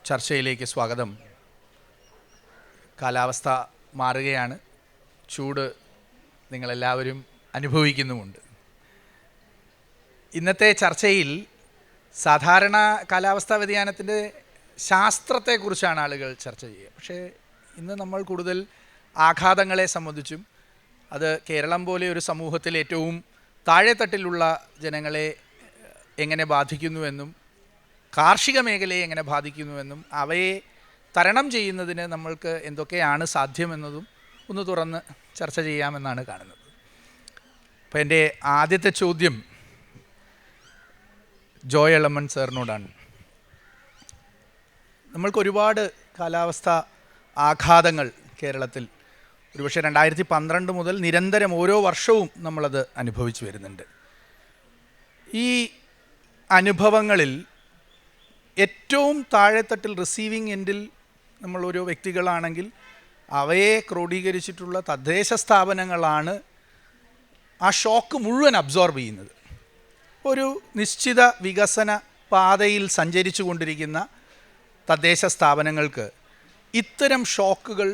ചർച്ചയിലേക്ക് സ്വാഗതം. കാലാവസ്ഥ മാറുകയാണ്, ചൂട് നിങ്ങളെല്ലാവരും അനുഭവിക്കുന്നുമുണ്ട്. ഇന്നത്തെ ചർച്ചയിൽ സാധാരണ കാലാവസ്ഥാ വ്യതിയാനത്തിൻ്റെ ശാസ്ത്രത്തെക്കുറിച്ചാണ് ആളുകൾ ചർച്ച ചെയ്യുക. പക്ഷേ ഇന്ന് നമ്മൾ കൂടുതൽ ആഘാതങ്ങളെ സംബന്ധിച്ചും അത് കേരളം പോലെ ഒരു സമൂഹത്തിൽ ഏറ്റവും താഴെത്തട്ടിലുള്ള ജനങ്ങളെ എങ്ങനെ ബാധിക്കുന്നുവെന്നും കാർഷിക മേഖലയെ എങ്ങനെ ബാധിക്കുന്നുവെന്നും അവയെ തരണം ചെയ്യുന്നതിന് നമ്മൾക്ക് എന്തൊക്കെയാണ് സാധ്യമെന്നതും ഒന്ന് തുറന്ന് ചർച്ച ചെയ്യാമെന്നാണ് കാണുന്നത്. അപ്പോൾ എൻ്റെ ആദ്യത്തെ ചോദ്യം ജോയ് എളമൺ സാറിനോടാണ്. നമ്മൾക്കൊരുപാട് കാലാവസ്ഥ ആഘാതങ്ങൾ കേരളത്തിൽ ഒരുപക്ഷെ 2012 മുതൽ നിരന്തരം ഓരോ വർഷവും നമ്മളത് അനുഭവിച്ചു വരുന്നുണ്ട്. ഈ അനുഭവങ്ങളിൽ ഏറ്റവും താഴെത്തട്ടിൽ റിസീവിങ് എൻഡിൽ നമ്മൾ ഓരോ വ്യക്തികളാണെങ്കിൽ അവയെ ക്രോഡീകരിച്ചിട്ടുള്ള തദ്ദേശ സ്ഥാപനങ്ങളാണ് ആ ഷോക്ക് മുഴുവൻ അബ്സോർബ് ചെയ്യുന്നത്. ഒരു നിശ്ചിത വികസന പാതയിൽ സഞ്ചരിച്ചു കൊണ്ടിരിക്കുന്ന തദ്ദേശ സ്ഥാപനങ്ങൾക്ക് ഇത്തരം ഷോക്കുകൾ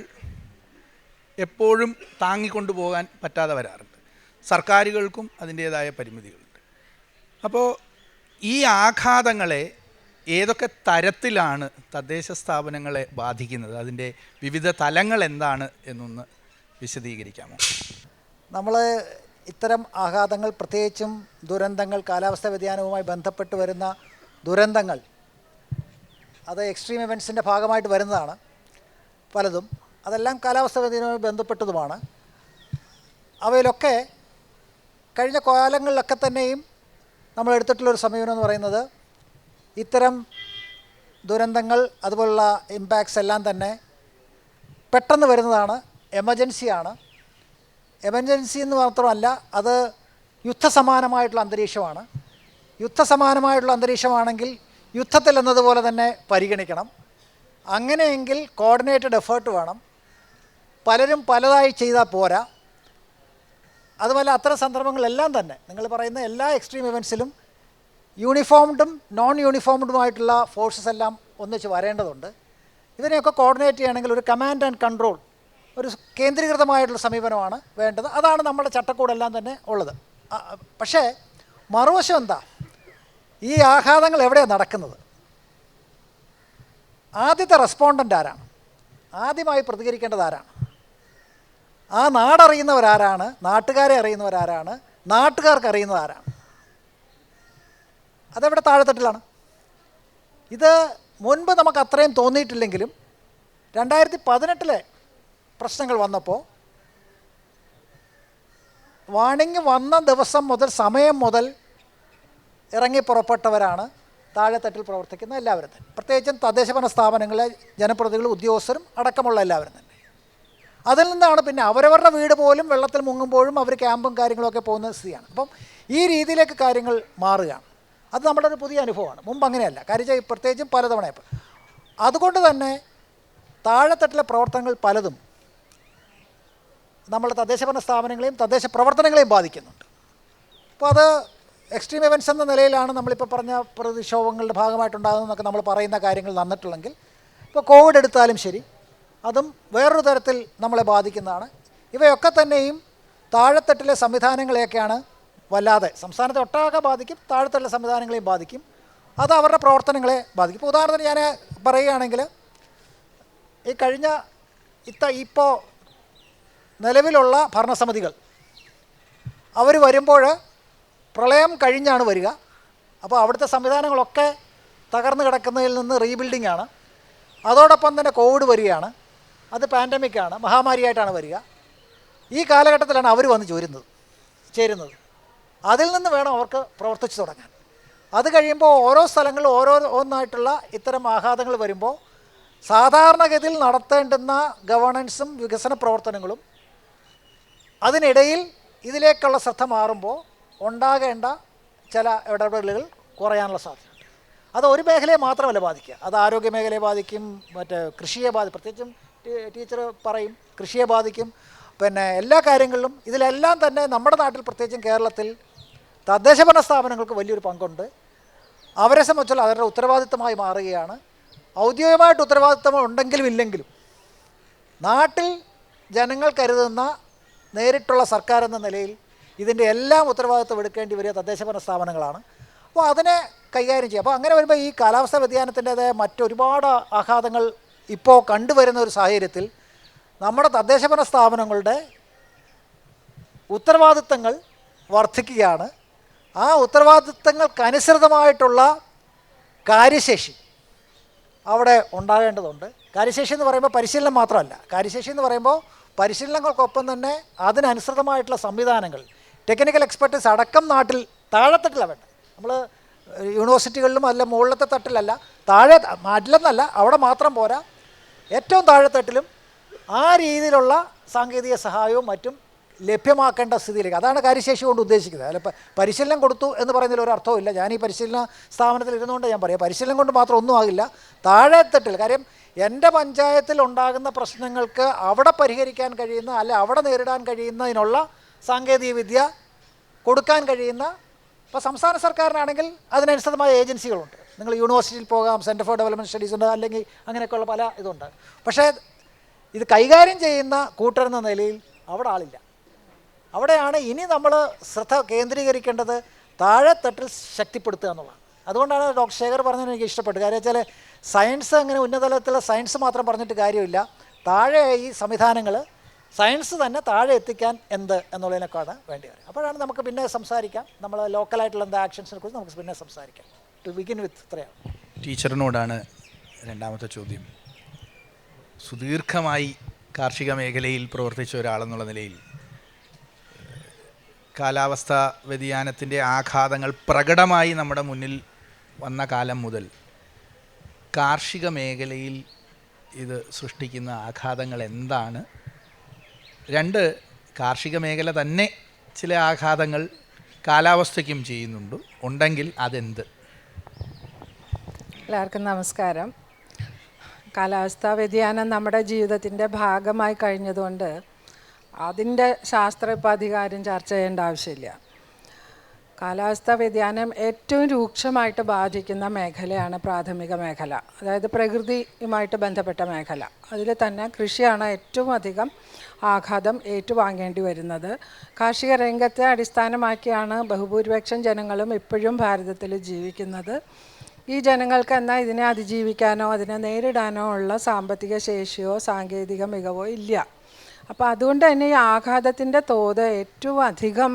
എപ്പോഴും താങ്ങിക്കൊണ്ടു പോകാൻ പറ്റാതെ വരാറുണ്ട്. സർക്കാരുകൾക്കും അതിൻ്റേതായ പരിമിതികളുണ്ട്. അപ്പോൾ ഈ ആഘാതങ്ങളെ ഏതൊക്കെ തരത്തിലാണ് തദ്ദേശ സ്ഥാപനങ്ങളെ ബാധിക്കുന്നത്, അതിൻ്റെ വിവിധ തലങ്ങൾ എന്താണ് എന്നൊന്ന് വിശദീകരിക്കാമോ? നമ്മൾ ഇത്തരം ആഘാതങ്ങൾ, പ്രത്യേകിച്ചും ദുരന്തങ്ങൾ, കാലാവസ്ഥാ വ്യതിയാനവുമായി ബന്ധപ്പെട്ട് വരുന്ന ദുരന്തങ്ങൾ, അത് എക്സ്ട്രീം ഇവൻസിൻ്റെ ഭാഗമായിട്ട് വരുന്നതാണ് പലതും. അതെല്ലാം കാലാവസ്ഥാ വ്യതിയാനവുമായി ബന്ധപ്പെട്ടതുമാണ്. അവയിലൊക്കെ കഴിഞ്ഞ കാലങ്ങളിലൊക്കെ തന്നെയും നമ്മൾ എടുത്തിട്ടുള്ളൊരു സമീപനം എന്ന് പറയുന്നത്, ഇത്തരം ദുരന്തങ്ങൾ അതുപോലുള്ള ഇമ്പാക്ട്സ് എല്ലാം തന്നെ പെട്ടെന്ന് വരുന്നതാണ്, എമർജൻസിയാണ്. എമർജൻസി എന്ന് മാത്രമല്ല, അത് യുദ്ധസമാനമായിട്ടുള്ള അന്തരീക്ഷമാണ്. യുദ്ധസമാനമായിട്ടുള്ള അന്തരീക്ഷമാണെങ്കിൽ യുദ്ധത്തിൽ എന്നതുപോലെ തന്നെ പരിഗണിക്കണം. അങ്ങനെയെങ്കിൽ കോർഡിനേറ്റഡ് എഫേർട്ട് വേണം. പലരും പലതായി ചെയ്താൽ പോരാ. അതുപോലെ അത്തരം സന്ദർഭങ്ങളെല്ലാം തന്നെ നിങ്ങൾ പറയുന്ന എല്ലാ എക്സ്ട്രീം ഇവൻസിലും യൂണിഫോംഡും നോൺ യൂണിഫോംഡുമായിട്ടുള്ള ഫോഴ്സസ് എല്ലാം ഒന്നിച്ച് വരേണ്ടതുണ്ട്. ഇതിനെയൊക്കെ കോർഡിനേറ്റ് ചെയ്യണമെങ്കിൽ ഒരു കമാൻഡ് ആൻഡ് കൺട്രോൾ, ഒരു കേന്ദ്രീകൃതമായിട്ടുള്ള സമീപനമാണ് വേണ്ടത്. അതാണ് നമ്മുടെ ചട്ടക്കൂടെല്ലാം തന്നെ ഉള്ളത്. പക്ഷേ മറുവശം എന്താ, ഈ ആഘാതങ്ങൾ എവിടെയാണ് നടക്കുന്നത്? ആദ്യത്തെ റെസ്പോണ്ടൻ്റ് ആരാണ്? ആദ്യമായി പ്രതികരിക്കേണ്ടത് ആരാണ്? ആ നാടറിയുന്നവരാരാണ്? നാട്ടുകാരെ അറിയുന്നവരാരാണ്? നാട്ടുകാർക്ക് അറിയുന്നത് ആരാണ്? അതെവിടെ? താഴെത്തട്ടിലാണ്. ഇത് മുൻപ് നമുക്ക് അത്രയും തോന്നിയിട്ടില്ലെങ്കിലും 2018 പ്രശ്നങ്ങൾ വന്നപ്പോൾ വാണിംഗ് വന്ന ദിവസം മുതൽ, സമയം മുതൽ ഇറങ്ങി പുറപ്പെട്ടവരാണ് താഴെത്തട്ടിൽ പ്രവർത്തിക്കുന്ന എല്ലാവരും തന്നെ. പ്രത്യേകിച്ചും തദ്ദേശഭരണ സ്ഥാപനങ്ങളിലെ ജനപ്രതിനിധികളും ഉദ്യോഗസ്ഥരും അടക്കമുള്ള എല്ലാവരും തന്നെ. അതിൽ നിന്നാണ് പിന്നെ അവരവരുടെ വീട് പോലും വെള്ളത്തിൽ മുങ്ങുമ്പോഴും അവർ ക്യാമ്പും കാര്യങ്ങളൊക്കെ പോകുന്ന സ്ഥിതിയാണ്. അപ്പം ഈ രീതിയിലേക്ക് കാര്യങ്ങൾ മാറുകയാണ്. അത് നമ്മുടെ ഒരു പുതിയ അനുഭവമാണ്. മുമ്പ് അങ്ങനെയല്ല. കാര്യം പ്രത്യേകിച്ചും പലതവണ. അതുകൊണ്ട് തന്നെ താഴെത്തട്ടിലെ പ്രവർത്തനങ്ങൾ പലതും നമ്മുടെ തദ്ദേശഭരണ സ്ഥാപനങ്ങളെയും തദ്ദേശ പ്രവർത്തനങ്ങളെയും ബാധിക്കുന്നുണ്ട്. അപ്പോൾ അത് എക്സ്ട്രീം ഇവൻസ് എന്ന നിലയിലാണ് നമ്മളിപ്പോൾ പറഞ്ഞ പ്രതിക്ഷോഭങ്ങളുടെ ഭാഗമായിട്ടുണ്ടാകുന്നതെന്നൊക്കെ നമ്മൾ പറയുന്ന കാര്യങ്ങൾ നടന്നിട്ടുള്ളെങ്കിൽ, ഇപ്പോൾ കോവിഡ് എടുത്താലും ശരി, അതും വേറൊരു തരത്തിൽ നമ്മളെ ബാധിക്കുന്നതാണ്. ഇവയൊക്കെ തന്നെയും താഴെത്തട്ടിലെ സംവിധാനങ്ങളെയൊക്കെയാണ് വല്ലാതെ, സംസ്ഥാനത്തെ ഒട്ടാകെ ബാധിക്കും, താഴെത്തട്ടിലെ സംവിധാനങ്ങളെയും ബാധിക്കും. അത് അവരുടെ പ്രവർത്തനങ്ങളെ ബാധിക്കും. ഇപ്പോൾ ഉദാഹരണത്തിന് ഞാൻ പറയുകയാണെങ്കിൽ, ഈ കഴിഞ്ഞ ഇപ്പോൾ നിലവിലുള്ള ഭരണസമിതികൾ അവർ വരുമ്പോൾ പ്രളയം കഴിഞ്ഞാണ് വരിക. അപ്പോൾ അവിടുത്തെ സംവിധാനങ്ങളൊക്കെ തകർന്നു കിടക്കുന്നതിൽ നിന്ന് റീബിൽഡിംഗ് ആണ്. അതോടൊപ്പം തന്നെ കോവിഡ് വരികയാണ്. അത് പാൻഡമിക്കാണ്, മഹാമാരിയായിട്ടാണ് വരിക. ഈ കാലഘട്ടത്തിലാണ് അവർ വന്ന് ചേരുന്നത്. അതിൽ നിന്ന് വേണം അവർക്ക് പ്രവർത്തിച്ചു തുടങ്ങാൻ. അത് കഴിയുമ്പോൾ ഓരോ സ്ഥലങ്ങളിലും ഓരോന്നായിട്ടുള്ള ഇത്തരം ആഘാതങ്ങൾ വരുമ്പോൾ സാധാരണഗതിയിൽ നടത്തേണ്ടുന്ന ഗവേണൻസും വികസന പ്രവർത്തനങ്ങളും അതിനിടയിൽ ഇതിലേക്കുള്ള ശ്രദ്ധ മാറുമ്പോൾ ഉണ്ടാകേണ്ട ചില ഇടപെടലുകൾ കുറയാനുള്ള സാധ്യതയുണ്ട്. അത് ഒരു മേഖലയെ മാത്രമല്ല ബാധിക്കുക, അത് ആരോഗ്യ മേഖലയെ ബാധിക്കും, കൃഷിയെ ബാധിക്കും. പ്രത്യേകിച്ചും ടീച്ചർ പറയും കൃഷിയെ ബാധിക്കും. പിന്നെ എല്ലാ കാര്യങ്ങളിലും ഇതിലെല്ലാം തന്നെ നമ്മുടെ നാട്ടിൽ, പ്രത്യേകിച്ചും കേരളത്തിൽ, തദ്ദേശഭരണ സ്ഥാപനങ്ങൾക്ക് വലിയൊരു പങ്കുണ്ട്. അവരെ സംബന്ധിച്ചുള്ള അവരുടെ ഉത്തരവാദിത്തമായി മാറുകയാണ്. ഔദ്യോഗികമായിട്ട് ഉത്തരവാദിത്തം ഉണ്ടെങ്കിലും ഇല്ലെങ്കിലും നാട്ടിൽ ജനങ്ങൾ കരുതുന്ന നേരിട്ടുള്ള സർക്കാർ എന്ന നിലയിൽ ഇതിൻ്റെ എല്ലാം ഉത്തരവാദിത്വം എടുക്കേണ്ടി വരിക തദ്ദേശഭരണ സ്ഥാപനങ്ങളാണ്. അപ്പോൾ അതിനെ കൈകാര്യം ചെയ്യുക. അപ്പോൾ അങ്ങനെ വരുമ്പോൾ ഈ കാലാവസ്ഥാ വ്യതിയാനത്തിൻ്റേതായ മറ്റൊരുപാട് ആഘാതങ്ങൾ ഇപ്പോൾ കണ്ടുവരുന്ന ഒരു സാഹചര്യത്തിൽ നമ്മുടെ തദ്ദേശഭരണ സ്ഥാപനങ്ങളുടെ ഉത്തരവാദിത്തങ്ങൾ വർദ്ധിക്കുകയാണ്. ആ ഉത്തരവാദിത്തങ്ങൾക്കനുസൃതമായിട്ടുള്ള കാര്യശേഷി അവിടെ ഉണ്ടാകേണ്ടതുണ്ട്. കാര്യശേഷി എന്ന് പറയുമ്പോൾ പരിശീലനം മാത്രമല്ല, കാര്യശേഷി എന്ന് പറയുമ്പോൾ പരിശീലനങ്ങൾക്കൊപ്പം തന്നെ അതിനനുസൃതമായിട്ടുള്ള സംവിധാനങ്ങൾ, ടെക്നിക്കൽ എക്സ്പെർട്ടീസ് അടക്കം നാട്ടിൽ താഴെത്തട്ടിലാണ് വേണ്ടത്. നമ്മൾ യൂണിവേഴ്സിറ്റികളിലും അല്ല മുകളിലത്തെ തട്ടിലല്ല, താഴെ നാട്ടിലെന്നല്ല അവിടെ മാത്രം പോരാ, ഏറ്റവും താഴെത്തട്ടിലും ആ രീതിയിലുള്ള സാങ്കേതിക സഹായവും മറ്റും ലഭ്യമാക്കേണ്ട സ്ഥിതിയിലേക്ക്. അതാണ് കാര്യശേഷി കൊണ്ട് ഉദ്ദേശിക്കുന്നത്. അല്ല പരിശീലനം കൊടുത്തു എന്ന് പറയുന്നതിൽ ഒരു അർത്ഥവുമില്ല. ഞാൻ ഈ പരിശീലന സ്ഥാപനത്തിൽ ഇരുന്നുകൊണ്ട് ഞാൻ പറയാം, പരിശീലനം കൊണ്ട് മാത്രം ഒന്നും ആകില്ല. താഴെത്തട്ടിൽ കാര്യം എൻ്റെ പഞ്ചായത്തിൽ ഉണ്ടാകുന്ന പ്രശ്നങ്ങൾക്ക് അവിടെ പരിഹരിക്കാൻ കഴിയുന്ന അല്ല അവിടെ നേരിടാൻ കഴിയുന്നതിനുള്ള സാങ്കേതിക വിദ്യ കൊടുക്കാൻ കഴിയുന്ന, ഇപ്പോൾ സംസ്ഥാന സർക്കാരിനാണെങ്കിൽ അതിനനുസൃതമായ ഏജൻസികളുണ്ട്. നിങ്ങൾ യൂണിവേഴ്സിറ്റിയിൽ പോകാം, സെൻറ്റർ ഫോർ ഡെവലപ്മെൻറ്റ് സ്റ്റഡീസ് ഉണ്ട്, അല്ലെങ്കിൽ അങ്ങനെയൊക്കെയുള്ള പല ഇതുണ്ട്. പക്ഷേ ഇത് കൈകാര്യം ചെയ്യുന്ന കൂട്ടരെന്ന നിലയിൽ അവിടെ ആളില്ല. അവിടെയാണ് ഇനി നമ്മൾ ശ്രദ്ധ കേന്ദ്രീകരിക്കേണ്ടത്, താഴെത്തട്ടിൽ ശക്തിപ്പെടുത്തുക എന്നുള്ളതാണ്. അതുകൊണ്ടാണ് ഡോക്ടർ ശേഖർ പറഞ്ഞത് എനിക്ക് ഇഷ്ടപ്പെട്ടു. കാര്യം വെച്ചാൽ സയൻസ് അങ്ങനെ ഉന്നതതലത്തിലുള്ള സയൻസ് മാത്രം പറഞ്ഞിട്ട് കാര്യമില്ല, താഴെ ഈ സംവിധാനങ്ങൾ സയൻസ് തന്നെ താഴെ എത്തിക്കാൻ എന്ത് എന്നുള്ളതിനൊക്കെയാണ് വേണ്ടി വരും. അപ്പോഴാണ് നമുക്ക് പിന്നെ സംസാരിക്കാം, നമ്മൾ ലോക്കലായിട്ടുള്ള എന്താ ആക്ഷൻസിനെ കുറിച്ച് നമുക്ക് പിന്നെ സംസാരിക്കാം. ടു ബിഗിൻ വിത്ത് ഇത്രയാണ്. ടീച്ചറിനോടാണ് രണ്ടാമത്തെ ചോദ്യം. സുദീർഘമായി കാർഷിക മേഖലയിൽ പ്രവർത്തിച്ച ഒരാളെന്നുള്ള നിലയിൽ കാലാവസ്ഥാ വ്യതിയാനത്തിൻ്റെ ആഘാതങ്ങൾ പ്രകടമായി നമ്മുടെ മുന്നിൽ വന്ന കാലം മുതൽ കാർഷിക മേഖലയിൽ ഇത് സൃഷ്ടിക്കുന്ന ആഘാതങ്ങൾ എന്താണ്? രണ്ട്, കാർഷിക മേഖല തന്നെ ചില ആഘാതങ്ങൾ കാലാവസ്ഥയ്ക്കും ചെയ്യുന്നുണ്ട്, ഉണ്ടെങ്കിൽ അതെന്ത്? എല്ലാവർക്കും നമസ്കാരം. കാലാവസ്ഥാ വ്യതിയാനം നമ്മുടെ ജീവിതത്തിൻ്റെ ഭാഗമായി കഴിഞ്ഞതുകൊണ്ട് അതിൻ്റെ ശാസ്ത്രം ഇപ്പോൾ അധികാരം ചർച്ച ചെയ്യേണ്ട ആവശ്യമില്ല. കാലാവസ്ഥാ വ്യതിയാനം ഏറ്റവും രൂക്ഷമായിട്ട് ബാധിക്കുന്ന മേഖലയാണ് പ്രാഥമിക മേഖല, അതായത് പ്രകൃതിയുമായിട്ട് ബന്ധപ്പെട്ട മേഖല. അതിൽ തന്നെ കൃഷിയാണ് ഏറ്റവും അധികം ആഘാതം ഏറ്റുവാങ്ങേണ്ടി വരുന്നത്. കാർഷിക രംഗത്തെ അടിസ്ഥാനമാക്കിയാണ് ബഹുഭൂരിപക്ഷം ജനങ്ങളും ഇപ്പോഴും ഭാരതത്തിൽ ജീവിക്കുന്നത്. ഈ ജനങ്ങൾക്ക് എന്നാൽ ഇതിനെ അതിജീവിക്കാനോ അതിനെ നേരിടാനോ ഉള്ള സാമ്പത്തിക ശേഷിയോ സാങ്കേതിക മികവോ ഇല്ല. അപ്പോൾ അതുകൊണ്ട് തന്നെ ഈ ആഘാതത്തിൻ്റെ തോത് ഏറ്റവും അധികം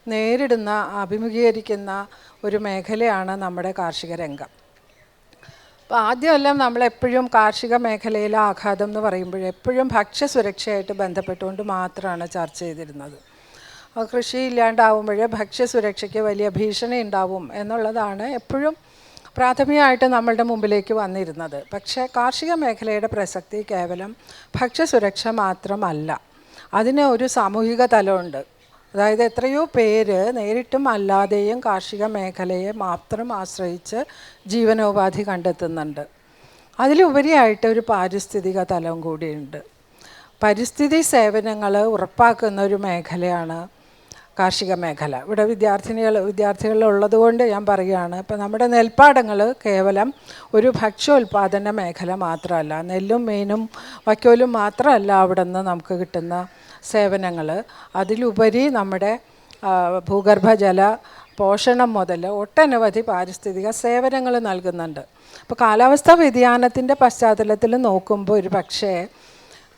നേരിടുന്ന അഭിമുഖീകരിക്കുന്ന ഒരു മേഖലയാണ് നമ്മുടെ കാർഷിക രംഗം. അപ്പോൾ ആദ്യമെല്ലാം നമ്മളെപ്പോഴും കാർഷിക മേഖലയിലെ ആഘാതം എന്ന് പറയുമ്പോൾ എപ്പോഴും ഭക്ഷ്യസുരക്ഷയായിട്ട് ബന്ധപ്പെട്ടുകൊണ്ട് മാത്രമാണ് ചർച്ച ചെയ്തിരുന്നത്. കൃഷി ഇല്ലാണ്ടാവുമ്പോൾ ഭക്ഷ്യസുരക്ഷയ്ക്ക് വലിയ ഭീഷണി ഉണ്ടാവും എന്നുള്ളതാണ് എപ്പോഴും പ്രാഥമികമായിട്ട് നമ്മളുടെ മുമ്പിലേക്ക് വന്നിരുന്നത്. പക്ഷേ കാർഷിക മേഖലയുടെ പ്രസക്തി കേവലം ഭക്ഷ്യസുരക്ഷ മാത്രമല്ല, അതിന് ഒരു സാമൂഹിക തലമുണ്ട്. അതായത് എത്രയോ പേര് നേരിട്ടും അല്ലാതെയും കാർഷിക മേഖലയെ മാത്രം ആശ്രയിച്ച് ജീവനോപാധി കണ്ടെത്തുന്നുണ്ട്. അതിലുപരിയായിട്ട് ഒരു പാരിസ്ഥിതിക തലം കൂടിയുണ്ട്. പരിസ്ഥിതി സേവനങ്ങൾ ഉറപ്പാക്കുന്ന ഒരു മേഖലയാണ് കാർഷിക മേഖല. ഇവിടെ വിദ്യാർത്ഥികളുള്ളത് കൊണ്ട് ഞാൻ പറയുകയാണ്, ഇപ്പം നമ്മുടെ നെൽപ്പാടങ്ങൾ കേവലം ഒരു ഭക്ഷ്യോൽപാദന മേഖല മാത്രമല്ല, നെല്ലും മീനും വൈക്കോലും മാത്രമല്ല അവിടെ നിന്ന് നമുക്ക് കിട്ടുന്ന സേവനങ്ങൾ. അതിലുപരി നമ്മുടെ ഭൂഗർഭജല പോഷണം മുതൽ ഒട്ടനവധി പാരിസ്ഥിതിക സേവനങ്ങൾ നൽകുന്നുണ്ട്. അപ്പോൾ കാലാവസ്ഥാ വ്യതിയാനത്തിൻ്റെ പശ്ചാത്തലത്തിൽ നോക്കുമ്പോൾ ഒരു പക്ഷേ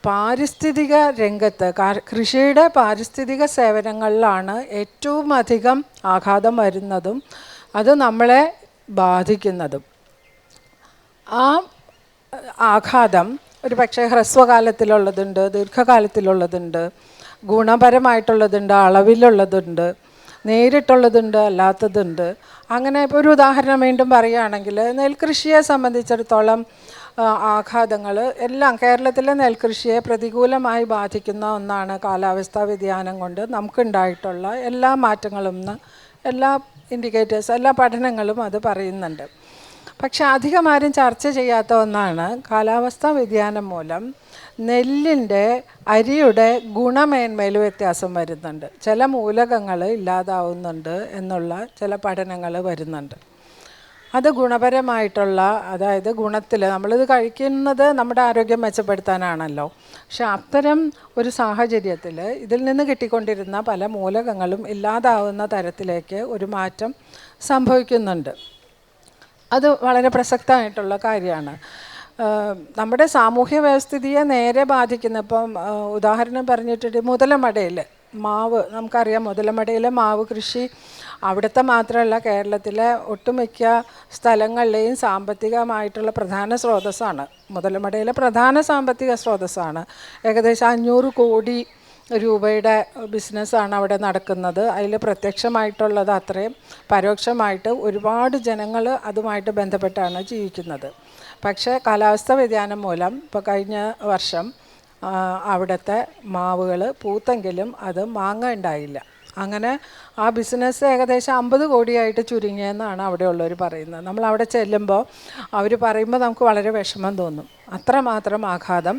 പാരിസ്ഥിതിക രംഗത്ത് കൃഷിയുടെ പാരിസ്ഥിതിക സേവനങ്ങളിലാണ് ഏറ്റവും അധികം ആഘാതം വരുന്നതും അത് നമ്മളെ ബാധിക്കുന്നതും. ആ ആഘാതം ഒരു പക്ഷേ ഹ്രസ്വകാലത്തിലുള്ളതുണ്ട്, ദീർഘകാലത്തിലുള്ളതുണ്ട്, ഗുണപരമായിട്ടുള്ളതുണ്ട്, അളവിലുള്ളതുണ്ട്, നേരിട്ടുള്ളതുണ്ട്, അല്ലാത്തതുണ്ട്. അങ്ങനെ ഇപ്പോൾ ഒരു ഉദാഹരണം വീണ്ടും പറയുകയാണെങ്കിൽ നെൽകൃഷിയെ സംബന്ധിച്ചിടത്തോളം ആഘാതങ്ങൾ എല്ലാം കേരളത്തിലെ നെൽകൃഷിയെ പ്രതികൂലമായി ബാധിക്കുന്ന ഒന്നാണ് കാലാവസ്ഥാ വ്യതിയാനം കൊണ്ട് നമുക്കുണ്ടായിട്ടുള്ള എല്ലാ മാറ്റങ്ങളും, എല്ലാ ഇൻഡിക്കേറ്റേഴ്സ്, എല്ലാ പഠനങ്ങളും അത് പറയുന്നുണ്ട്. പക്ഷെ അധികമാരും ചർച്ച ചെയ്യാത്ത ഒന്നാണ് കാലാവസ്ഥാ വ്യതിയാനം മൂലം നെല്ലിൻ്റെ അരിയുടെ ഗുണമേന്മയിൽ വ്യത്യാസം വരുന്നുണ്ട്, ചില മൂലകങ്ങൾ ഇല്ലാതാവുന്നുണ്ട് എന്നുള്ള ചില പഠനങ്ങൾ വരുന്നുണ്ട്. അത് ഗുണപരമായിട്ടുള്ള, അതായത് ഗുണത്തിൽ നമ്മളിത് കഴിക്കുന്നത് നമ്മുടെ ആരോഗ്യം മെച്ചപ്പെടുത്താനാണല്ലോ. പക്ഷെ അത്തരം ഒരു സാഹചര്യത്തിൽ ഇതിൽ നിന്ന് കിട്ടിക്കൊണ്ടിരുന്ന പല മൂലകങ്ങളും ഇല്ലാതാവുന്ന തരത്തിലേക്ക് ഒരു മാറ്റം സംഭവിക്കുന്നുണ്ട്. അത് വളരെ പ്രസക്തമായിട്ടുള്ള കാര്യമാണ്. നമ്മുടെ സാമൂഹ്യ വ്യവസ്ഥിതിയെ നേരെ ബാധിക്കുന്ന, ഇപ്പം ഉദാഹരണം പറഞ്ഞിട്ട് മുതലമടയിൽ മാവ്, നമുക്കറിയാം മുതലമടയിലെ മാവ് കൃഷി അവിടുത്തെ മാത്രമല്ല കേരളത്തിലെ ഒട്ടുമിക്ക സ്ഥലങ്ങളിലെയും സാമ്പത്തികമായിട്ടുള്ള പ്രധാന സ്രോതസ്സാണ്. മുതലമടയിലെ പ്രധാന സാമ്പത്തിക സ്രോതസ്സാണ്. ഏകദേശം 500 കോടി രൂപയുടെ ബിസിനസ്സാണ് അവിടെ നടക്കുന്നത്. അതിൽ പ്രത്യക്ഷമായിട്ടുള്ളത് അത്രയും, പരോക്ഷമായിട്ട് ഒരുപാട് ജനങ്ങൾ അതുമായിട്ട് ബന്ധപ്പെട്ടാണ് ജീവിക്കുന്നത്. പക്ഷേ കാലാവസ്ഥ വ്യതിയാനം മൂലം ഇപ്പോൾ കഴിഞ്ഞ വർഷം അവിടുത്തെ മാവുകൾ പൂത്തെങ്കിലും അത് മാങ്ങ ഉണ്ടായില്ല. അങ്ങനെ ആ ബിസിനസ് ഏകദേശം 50 കോടിയായിട്ട് ചുരുങ്ങിയെന്നാണ് അവിടെയുള്ളവർ പറയുന്നത്. നമ്മൾ അവിടെ ചെല്ലുമ്പോൾ അവർ പറയുമ്പോൾ നമുക്ക് വളരെ വിഷമം തോന്നും. അത്രമാത്രം ആഘാതം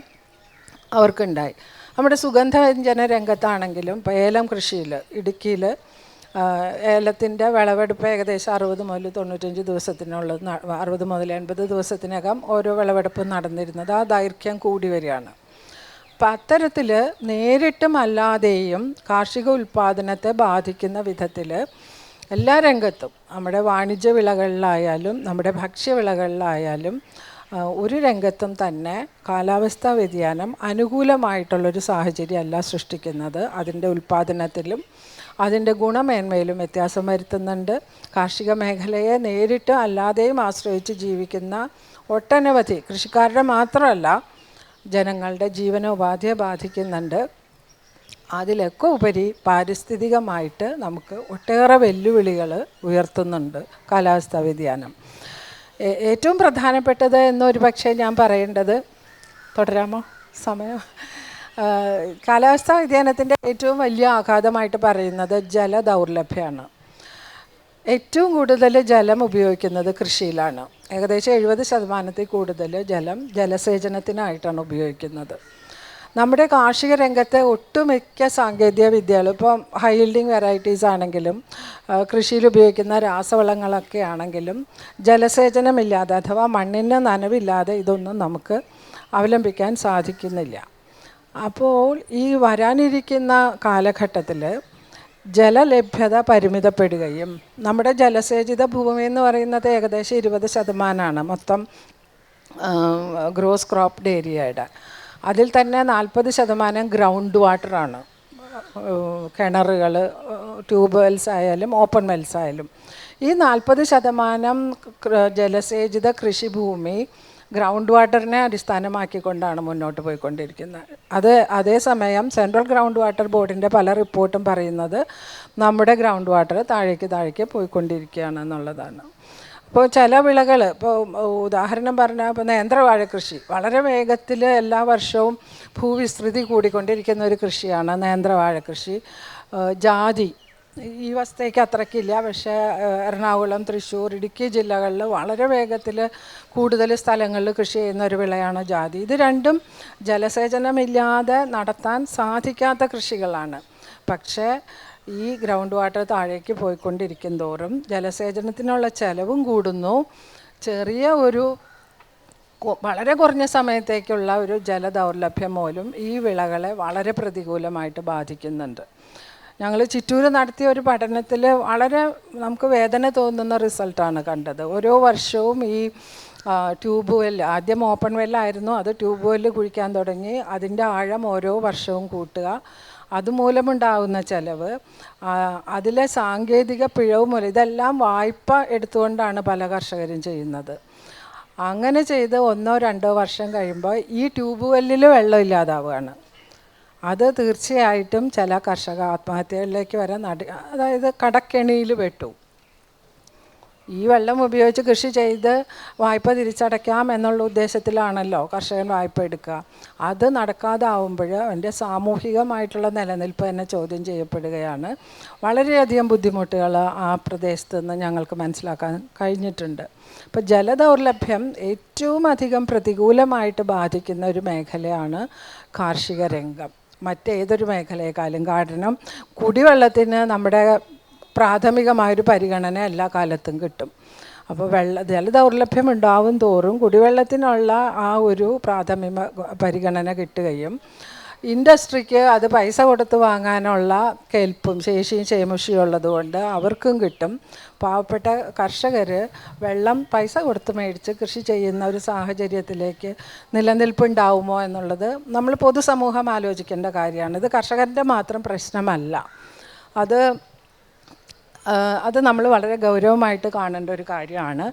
അവർക്കുണ്ടായി. നമ്മുടെ സുഗന്ധവ്യഞ്ജന രംഗത്താണെങ്കിലും ഇപ്പോൾ ഏലം കൃഷിയിൽ ഇടുക്കിയിൽ ഏലത്തിൻ്റെ വിളവെടുപ്പ് ഏകദേശം 60 മുതൽ 95 ദിവസത്തിനുള്ളത്, 60 മുതൽ 80 ദിവസത്തിനകം ഓരോ വിളവെടുപ്പും നടന്നിരുന്നത്. ആ ദൈർഘ്യം കൂടി വരികയാണ്. അപ്പം അത്തരത്തിൽ നേരിട്ടും അല്ലാതെയും കാർഷിക ഉൽപ്പാദനത്തെ ബാധിക്കുന്ന വിധത്തിൽ എല്ലാ രംഗത്തും, നമ്മുടെ വാണിജ്യ വിളകളിലായാലും നമ്മുടെ ഭക്ഷ്യവിളകളിലായാലും ഒരു രംഗത്തും തന്നെ കാലാവസ്ഥാ വ്യതിയാനം അനുകൂലമായിട്ടുള്ളൊരു സാഹചര്യമല്ല സൃഷ്ടിക്കുന്നത്. അതിൻ്റെ ഉൽപ്പാദനത്തിലും അതിൻ്റെ ഗുണമേന്മയിലും വ്യത്യാസം വരുത്തുന്നുണ്ട്. കാർഷിക മേഖലയെ നേരിട്ട് അല്ലാതെയും ആശ്രയിച്ച് ജീവിക്കുന്ന ഒട്ടനവധി കൃഷിക്കാരുടെ മാത്രമല്ല ജനങ്ങളുടെ ജീവനോപാധിയെ ബാധിക്കുന്നുണ്ട്. അതിലൊക്കെ ഉപരി പാരിസ്ഥിതികമായിട്ട് നമുക്ക് ഒട്ടേറെ വെല്ലുവിളികൾ ഉയർത്തുന്നുണ്ട് കാലാവസ്ഥാ വ്യതിയാനം. ഏറ്റവും പ്രധാനപ്പെട്ടത് എന്നൊരു പക്ഷേ ഞാൻ പറയേണ്ടത്, തുടരാമോ സമയം? കാലാവസ്ഥാ വ്യതിയാനത്തിൻ്റെ ഏറ്റവും വലിയ ആഘാതമായിട്ട് പറയുന്നത് ജലദൗർലഭ്യമാണ്. ഏറ്റവും കൂടുതൽ ജലം ഉപയോഗിക്കുന്നത് കൃഷിയിലാണ്. ഏകദേശം 70% കൂടുതൽ ജലം ജലസേചനത്തിനായിട്ടാണ് ഉപയോഗിക്കുന്നത്. നമ്മുടെ കാർഷിക രംഗത്തെ ഒട്ടുമിക്ക സാങ്കേതിക വിദ്യകളും, ഇപ്പം ഹൈ യീൽഡിങ് വെറൈറ്റീസ് ആണെങ്കിലും കൃഷിയിൽ ഉപയോഗിക്കുന്ന രാസവളങ്ങളൊക്കെ ആണെങ്കിലും ജലസേചനമില്ലാതെ അഥവാ മണ്ണിന് നനവില്ലാതെ ഇതൊന്നും നമുക്ക് അവലംബിക്കാൻ സാധിക്കുന്നില്ല. അപ്പോൾ ഈ വരാനിരിക്കുന്ന കാലഘട്ടത്തിൽ ജലലഭ്യത പരിമിതപ്പെടുകയും, നമ്മുടെ ജലസേചിത ഭൂമി എന്ന് പറയുന്നത് ഏകദേശം 20% മൊത്തം ഗ്രോസ് ക്രോപ്ഡ് ഏരിയയുടെ. അതിൽ തന്നെ 40% ഗ്രൗണ്ട് വാട്ടറാണ്. കിണറുകൾ, ട്യൂബ് വെൽസ് ആയാലും ഓപ്പൺ വെൽസ് ആയാലും. ഈ 40% ജലസേചിത കൃഷിഭൂമി ഗ്രൗണ്ട് വാട്ടറിനെ അടിസ്ഥാനമാക്കിക്കൊണ്ടാണ് മുന്നോട്ട് പോയിക്കൊണ്ടിരിക്കുന്നത്. അതേസമയം സെൻട്രൽ ഗ്രൗണ്ട് വാട്ടർ ബോർഡിൻ്റെ പല റിപ്പോർട്ടും പറയുന്നത് നമ്മുടെ ഗ്രൗണ്ട് വാട്ടർ താഴേക്ക് പോയിക്കൊണ്ടിരിക്കുകയാണ് എന്നുള്ളതാണ്. അപ്പോൾ ചില വിളകൾ, ഇപ്പോൾ ഉദാഹരണം പറഞ്ഞാൽ ഇപ്പോൾ നേന്ത്രവാഴ കൃഷി വളരെ വേഗത്തിൽ എല്ലാ വർഷവും ഭൂവിസ്തൃതി കൂടിക്കൊണ്ടിരിക്കുന്ന ഒരു കൃഷിയാണ് നേന്ത്രവാഴ കൃഷി. ജാതി ഈ വസ്തുതയ്ക്ക് അത്രയ്ക്കില്ല, പക്ഷേ എറണാകുളം, തൃശ്ശൂർ, ഇടുക്കി ജില്ലകളിൽ വളരെ വേഗത്തിൽ കൂടുതൽ സ്ഥലങ്ങളിൽ കൃഷി ചെയ്യുന്ന ഒരു വിളയാണ് ജാതി. ഇത് രണ്ടും ജലസേചനമില്ലാതെ നടത്താൻ സാധിക്കാത്ത കൃഷികളാണ്. പക്ഷേ ഈ ഗ്രൗണ്ട് വാട്ടർ താഴേക്ക് പോയിക്കൊണ്ടിരിക്കും തോറും ജലസേചനത്തിനുള്ള ചെലവും കൂടുന്നു. വളരെ കുറഞ്ഞ സമയത്തേക്കുള്ള ഒരു ജലദൗർലഭ്യം മൂലം ഈ വിളകളെ വളരെ പ്രതികൂലമായിട്ട് ബാധിക്കുന്നുണ്ട്. ഞങ്ങൾ ചിറ്റൂർ നടത്തിയ ഒരു പഠനത്തിൽ വളരെ നമുക്ക് വേദന തോന്നുന്ന റിസൾട്ടാണ് കണ്ടത്. ഓരോ വർഷവും ഈ ട്യൂബ് വെല്ല്, ആദ്യം ഓപ്പൺ വെല്ലായിരുന്നു, അത് ട്യൂബ് വെല്ല് കുഴിക്കാൻ തുടങ്ങി. അതിൻ്റെ ആഴം ഓരോ വർഷവും കൂട്ടുക, അതുമൂലമുണ്ടാകുന്ന ചെലവ്, അതിലെ സാങ്കേതിക പിഴവ് മൂലം, ഇതെല്ലാം വായ്പ എടുത്തുകൊണ്ടാണ് പല കർഷകരും ചെയ്യുന്നത്. അങ്ങനെ ചെയ്ത് 1-2 വർഷം കഴിയുമ്പോൾ ഈ ട്യൂബ് വെല്ലിൽ വെള്ളം ഇല്ലാതാവുകയാണ്. അത് തീർച്ചയായിട്ടും ചില കർഷക ആത്മഹത്യകളിലേക്ക് വരെ അതായത് കടക്കെണിയിൽ പെട്ടു. ഈ വെള്ളം ഉപയോഗിച്ച് കൃഷി ചെയ്ത് വായ്പ തിരിച്ചടയ്ക്കാം എന്നുള്ള ഉദ്ദേശത്തിലാണല്ലോ കർഷകൻ വായ്പ എടുക്കുക. അത് നടക്കാതാവുമ്പോൾ അവൻ്റെ സാമൂഹികമായിട്ടുള്ള നിലനിൽപ്പ് തന്നെ ചോദ്യം ചെയ്യപ്പെടുകയാണ്. വളരെയധികം ബുദ്ധിമുട്ടുകൾ ആ പ്രദേശത്ത് നിന്ന് ഞങ്ങൾക്ക് മനസ്സിലാക്കാൻ കഴിഞ്ഞിട്ടുണ്ട്. ഇപ്പോൾ ജലദൗർലഭ്യം ഏറ്റവും അധികം പ്രതികൂലമായിട്ട് ബാധിക്കുന്ന ഒരു മേഖലയാണ് കാർഷിക രംഗം, മറ്റേതൊരു മേഖലയെക്കാളും. കാരണം കുടിവെള്ളത്തിന് നമ്മുടെ പ്രാഥമികമായൊരു പരിഗണന എല്ലാ കാലത്തും കിട്ടും. അപ്പോൾ ജലദൗർലഭ്യം ഉണ്ടാവും തോറും കുടിവെള്ളത്തിനുള്ള ആ ഒരു പ്രാഥമിക പരിഗണന കിട്ടുകയും ഇൻഡസ്ട്രിക്ക് അത് പൈസ കൊടുത്ത് വാങ്ങാനുള്ള കെൽപ്പും ശേഷിയും ക്ഷേമുഷിയും ഉള്ളതുകൊണ്ട് അവർക്കും കിട്ടും. പാവപ്പെട്ട കർഷകർ വെള്ളം പൈസ കൊടുത്ത് മേടിച്ച് കൃഷി ചെയ്യുന്ന ഒരു സാഹചര്യത്തിലേക്ക് നിലനിൽപ്പുണ്ടാവുമോ എന്നുള്ളത് നമ്മൾ പൊതുസമൂഹം ആലോചിക്കേണ്ട കാര്യമാണ്. ഇത് കർഷകരുടെ മാത്രം പ്രശ്നമല്ല. അത് നമ്മൾ വളരെ ഗൗരവമായിട്ട് കാണേണ്ട ഒരു കാര്യമാണ്.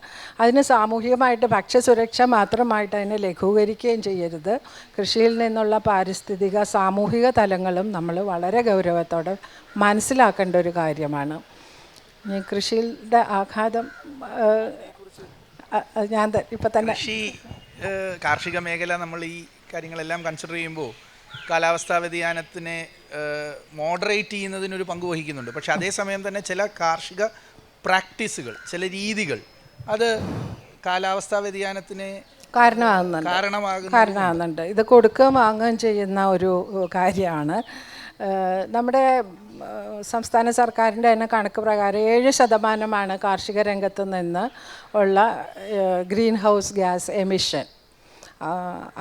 അതിന് സാമൂഹികമായിട്ട് ഭക്ഷ്യസുരക്ഷ മാത്രമായിട്ട് അതിനെ ലഘൂകരിക്കുകയും ചെയ്യരുത്. കൃഷിയിൽ നിന്നുള്ള പാരിസ്ഥിതിക സാമൂഹിക തലങ്ങളും നമ്മൾ വളരെ ഗൗരവത്തോടെ മനസ്സിലാക്കേണ്ട ഒരു കാര്യമാണ്. ഈ കൃഷിയുടെ ആഘാതം ഞാൻ ഇപ്പം തന്നെ കാർഷിക മേഖല നമ്മൾ ഈ കാര്യങ്ങളെല്ലാം കൺസിഡർ ചെയ്യുമ്പോൾ കാലാവസ്ഥാ വ്യതിയാനത്തിനെ മോഡറേറ്റ് ചെയ്യുന്നതിനൊരു പങ്ക് വഹിക്കുന്നുണ്ട്. പക്ഷെ അതേസമയം തന്നെ ചില കാർഷിക പ്രാക്ടീസുകൾ, ചില രീതികൾ അത് കാലാവസ്ഥാ വ്യതിയാനത്തിന് കാരണമാകുന്നുണ്ട്. ഇത് കൊടുക്കുകയും വാങ്ങുകയും ചെയ്യുന്ന ഒരു കാര്യമാണ്. നമ്മുടെ സംസ്ഥാന സർക്കാരിൻ്റെ തന്നെ കണക്ക് പ്രകാരം 7% കാർഷിക രംഗത്ത് നിന്ന് ഉള്ള ഗ്രീൻ ഹൗസ് ഗ്യാസ് എമിഷൻ.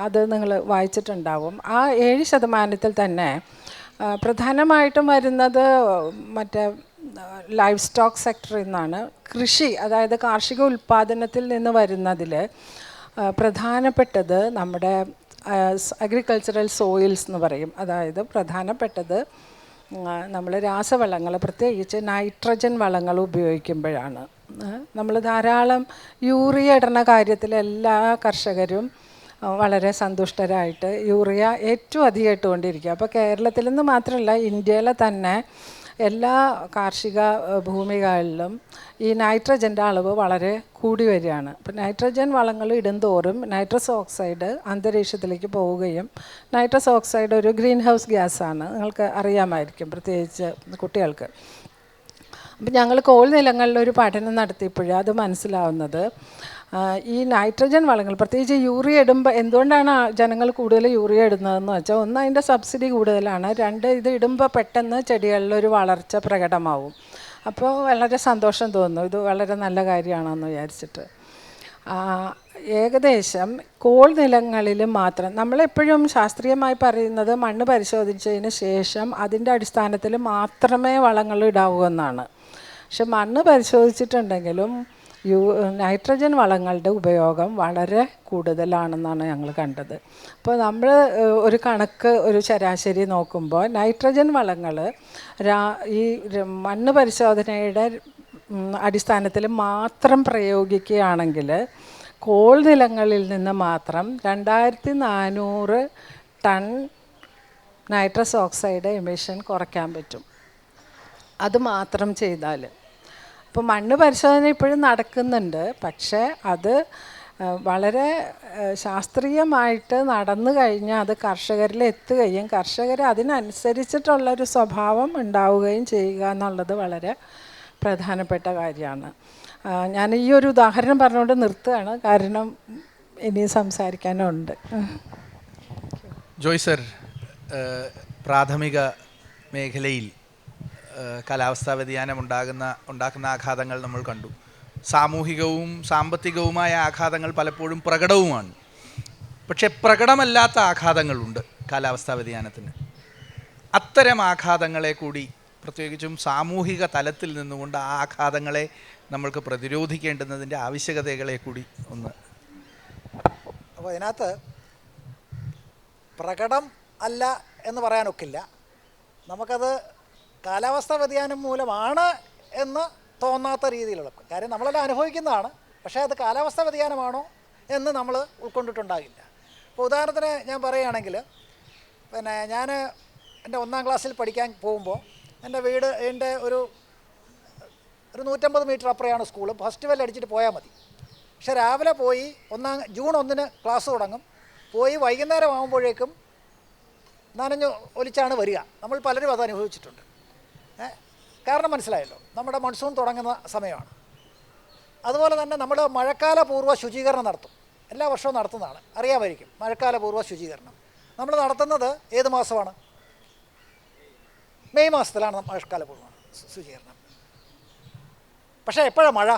അത് നിങ്ങൾ വായിച്ചിട്ടുണ്ടാവും. ആ 7% തന്നെ പ്രധാനമായിട്ടും വരുന്നത് മറ്റേ ലൈഫ് സ്റ്റോക്ക് സെക്ടറിൽ നിന്നാണ്. കൃഷി, അതായത് കാർഷിക ഉൽപ്പാദനത്തിൽ നിന്ന് വരുന്നതിൽ പ്രധാനപ്പെട്ടത് നമ്മുടെ അഗ്രികൾച്ചറൽ സോയിൽസ് എന്ന് പറയും. അതായത് പ്രധാനപ്പെട്ടത് നമ്മൾ രാസവളങ്ങൾ, പ്രത്യേകിച്ച് നൈട്രജൻ വളങ്ങൾ ഉപയോഗിക്കുമ്പോഴാണ്. നമ്മൾ ധാരാളം യൂറിയ ഇടുന്ന കാര്യത്തിൽ എല്ലാ കർഷകരും വളരെ സന്തുഷ്ടരായിട്ട് യൂറിയ ഏറ്റവും അധികം ഇട്ടുകൊണ്ടിരിക്കുക. അപ്പോൾ കേരളത്തിൽ നിന്ന് മാത്രമല്ല, ഇന്ത്യയിലെ തന്നെ എല്ലാ കാർഷിക ഭൂമികളിലും ഈ നൈട്രജൻ്റെ അളവ് വളരെ കൂടി വരികയാണ്. അപ്പോൾ നൈട്രജൻ വളങ്ങൾ ഇടുന്തോറും നൈട്രസ് ഓക്സൈഡ് അന്തരീക്ഷത്തിലേക്ക് പോവുകയും, നൈട്രസ് ഓക്സൈഡ് ഒരു ഗ്രീൻ ഹൗസ് ഗ്യാസാണ്, നിങ്ങൾക്ക് അറിയാമായിരിക്കും, പ്രത്യേകിച്ച് കുട്ടികൾക്ക്. അപ്പം ഞങ്ങൾ കോൾ നിലങ്ങളിലൊരു പഠനം നടത്തിയപ്പോഴേ അത് മനസ്സിലാവുന്നത്, ഈ നൈട്രജൻ വളങ്ങൾ പ്രത്യേകിച്ച് യൂറിയ ഇടുമ്പോൾ എന്തുകൊണ്ടാണ് ജനങ്ങൾ കൂടുതൽ യൂറിയ ഇടുന്നതെന്ന് വെച്ചാൽ, ഒന്ന് അതിൻ്റെ സബ്സിഡി കൂടുതലാണ്, രണ്ട് ഇത് ഇടുമ്പോൾ പെട്ടെന്ന് ചെടികളിലൊരു വളർച്ച പ്രകടമാവും. അപ്പോൾ വളരെ സന്തോഷം തോന്നുന്നു, ഇത് വളരെ നല്ല കാര്യമാണെന്ന് വിചാരിച്ചിട്ട്. ഏകദേശം കോൾ നിലങ്ങളിൽ മാത്രം നമ്മളെപ്പോഴും ശാസ്ത്രീയമായി പറയുന്നത് മണ്ണ് പരിശോധിച്ചതിന് ശേഷം അതിൻ്റെ അടിസ്ഥാനത്തിൽ മാത്രമേ വളങ്ങൾ ഇടാവൂ എന്നാണ്. പക്ഷെ മണ്ണ് പരിശോധിച്ചിട്ടുണ്ടെങ്കിലും നൈട്രജൻ വളങ്ങളുടെ ഉപയോഗം വളരെ കൂടുതലാണെന്നാണ് ഞങ്ങൾ കണ്ടത്. അപ്പോൾ നമ്മൾ ഒരു ശരാശരി നോക്കുമ്പോൾ നൈട്രജൻ വളങ്ങൾ ഈ മണ്ണ് പരിശോധനയുടെ അടിസ്ഥാനത്തിൽ മാത്രം പ്രയോഗിക്കുകയാണെങ്കിൽ കോൾ നിലങ്ങളിൽ നിന്ന് മാത്രം 2400 ടൺ നൈട്രസ് ഓക്സൈഡ് എമിഷൻ കുറയ്ക്കാൻ പറ്റും. അത് മാത്രം ചെയ്താൽ. അപ്പോൾ മണ്ണ് പരിശോധന ഇപ്പോഴും നടക്കുന്നുണ്ട്, പക്ഷേ അത് വളരെ ശാസ്ത്രീയമായിട്ട് നടന്നു കഴിഞ്ഞാൽ അത് കർഷകരിൽ എത്തുകയും കർഷകർ അതിനനുസരിച്ചിട്ടുള്ളൊരു സ്വഭാവം ഉണ്ടാവുകയും ചെയ്യുക എന്നുള്ളത് വളരെ പ്രധാനപ്പെട്ട കാര്യമാണ്. ഞാൻ ഈ ഒരു ഉദാഹരണം പറഞ്ഞുകൊണ്ട് നിർത്തുകയാണ്, കാരണം ഇനി സംസാരിക്കാനുണ്ട്. ജോയ് സർ, പ്രാഥമിക മേഖലയിൽ കാലാവസ്ഥാ വ്യതിയാനം ഉണ്ടാക്കുന്ന ആഘാതങ്ങൾ നമ്മൾ കണ്ടു. സാമൂഹികവും സാമ്പത്തികവുമായ ആഘാതങ്ങൾ പലപ്പോഴും പ്രകടവുമാണ്. പക്ഷെ പ്രകടമല്ലാത്ത ആഘാതങ്ങളുണ്ട് കാലാവസ്ഥാ വ്യതിയാനത്തിന്. അത്തരം ആഘാതങ്ങളെ കൂടി പ്രത്യേകിച്ചും സാമൂഹിക തലത്തിൽ നിന്നുകൊണ്ട് ആ ആഘാതങ്ങളെ നമ്മൾക്ക് പ്രതിരോധിക്കേണ്ടുന്നതിൻ്റെ ആവശ്യകതകളെ കൂടി ഒന്ന്. അപ്പോൾ ഇതിനകത്ത് പ്രകടം അല്ല എന്ന് പറയാനൊക്കില്ല. നമുക്കത് കാലാവസ്ഥാ വ്യതിയാനം മൂലമാണ് എന്ന് തോന്നാത്ത രീതിയിലുള്ള കാര്യം നമ്മളെല്ലാം അനുഭവിക്കുന്നതാണ്. പക്ഷേ അത് കാലാവസ്ഥാ വ്യതിയാനമാണോ എന്ന് നമ്മൾ ഉൾക്കൊണ്ടിട്ടുണ്ടാകില്ല. ഇപ്പോൾ ഉദാഹരണത്തിന് ഞാൻ പറയുകയാണെങ്കിൽ, ഞാൻ എൻ്റെ 1ാം ക്ലാസ്സിൽ പഠിക്കാൻ പോകുമ്പോൾ എൻ്റെ വീട് ഒരു 150 മീറ്റർ അപ്പുറയാണ് സ്കൂൾ. ഫസ്റ്റ് ബെൽ അടിച്ചിട്ട് പോയാൽ മതി. പക്ഷേ രാവിലെ പോയി ജൂൺ 1 ക്ലാസ് തുടങ്ങും. പോയി വൈകുന്നേരം ആകുമ്പോഴേക്കും നനഞ്ഞു ഒലിച്ചാണ് വരിക. നമ്മൾ പലരും അത് അനുഭവിച്ചിട്ടുണ്ട്. കാരണം മനസ്സിലായല്ലോ, നമ്മുടെ മൺസൂൺ തുടങ്ങുന്ന സമയമാണ്. അതുപോലെ തന്നെ നമ്മൾ മഴക്കാല പൂർവ്വ ശുചീകരണം നടത്തും. എല്ലാ വർഷവും നടത്തുന്നതാണ്, അറിയാമായിരിക്കും. മഴക്കാല പൂർവ്വ ശുചീകരണം നമ്മൾ നടത്തുന്നത് ഏത് മാസമാണ്? മെയ് മാസത്തിലാണ് മഴക്കാല പൂർവ്വ ശുചീകരണം. പക്ഷേ എപ്പോഴാണ് മഴ?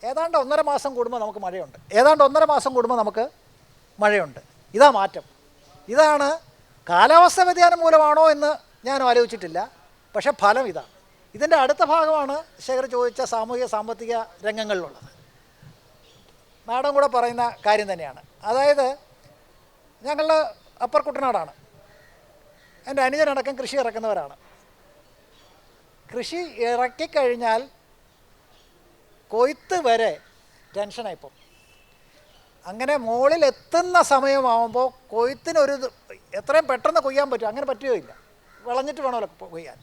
ഏതാണ്ട് 1.5 മാസം കൂടുമ്പോൾ നമുക്ക് മഴയുണ്ട്, ഏതാണ്ട് 1.5 മാസം കൂടുമ്പോൾ നമുക്ക് മഴയുണ്ട്. ഇതാ മാറ്റം. ഇതാണ് കാലാവസ്ഥ വ്യതിയാനം മൂലമാണോ എന്ന് ഞാൻ ആലോചിച്ചിട്ടില്ല, പക്ഷേ ഫലം ഇതാണ്. ഇതിൻ്റെ അടുത്ത ഭാഗമാണ് ശേഖർ ചോദിച്ച സാമൂഹിക സാമ്പത്തിക രംഗങ്ങളിലുള്ളത്. മാഡം കൂടെ പറയുന്ന കാര്യം തന്നെയാണ്. അതായത് ഞങ്ങൾ അപ്പർ കുട്ടനാടാണ്, എൻ്റെ അനുജനടക്കം കൃഷി ഇറക്കുന്നവരാണ്. കൃഷി ഇറക്കിക്കഴിഞ്ഞാൽ കൊയ്ത്ത് വരെ ടെൻഷനായിപ്പോൾ. അങ്ങനെ മുകളിലെത്തുന്ന സമയമാകുമ്പോൾ കൊയ്ത്തിനൊരു എത്രയും പെട്ടെന്ന് കൊയ്യാൻ പറ്റും, അങ്ങനെ പറ്റുകയോ ഇല്ല. വിളഞ്ഞിട്ട് വേണമല്ലോ കൊയ്യാൻ.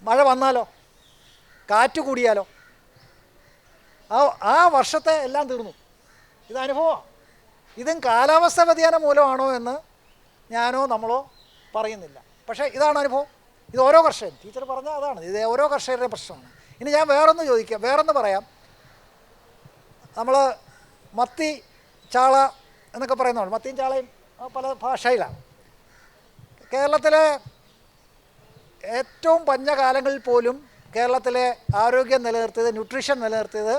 മഴ വന്നാലോ, കാറ്റ് കൂടിയാലോ, ആ വർഷത്തെ എല്ലാം തീർന്നു. ഇത് അനുഭവമാണ്. ഇതും കാലാവസ്ഥ വ്യതിയാനം മൂലമാണോ എന്ന് ഞാനോ നമ്മളോ പറയുന്നില്ല, പക്ഷേ ഇതാണ് അനുഭവം. ഇത് ഓരോ കർഷകരും, ടീച്ചർ പറഞ്ഞാൽ അതാണ്, ഇത് ഓരോ കർഷകരുടെയും പ്രശ്നമാണ്. ഇനി ഞാൻ വേറൊന്ന് പറയാം. നമ്മൾ മത്തി ചാള എന്നൊക്കെ പറയുന്നതാണ്. മത്തിയും ചാളയും പല ഭാഷയിലാണ്. കേരളത്തിലെ ഏറ്റവും പഞ്ഞ കാലങ്ങളിൽ പോലും കേരളത്തിലെ ആരോഗ്യം നിലനിർത്തിയത്, ന്യൂട്രീഷൻ നിലനിർത്തിയത്,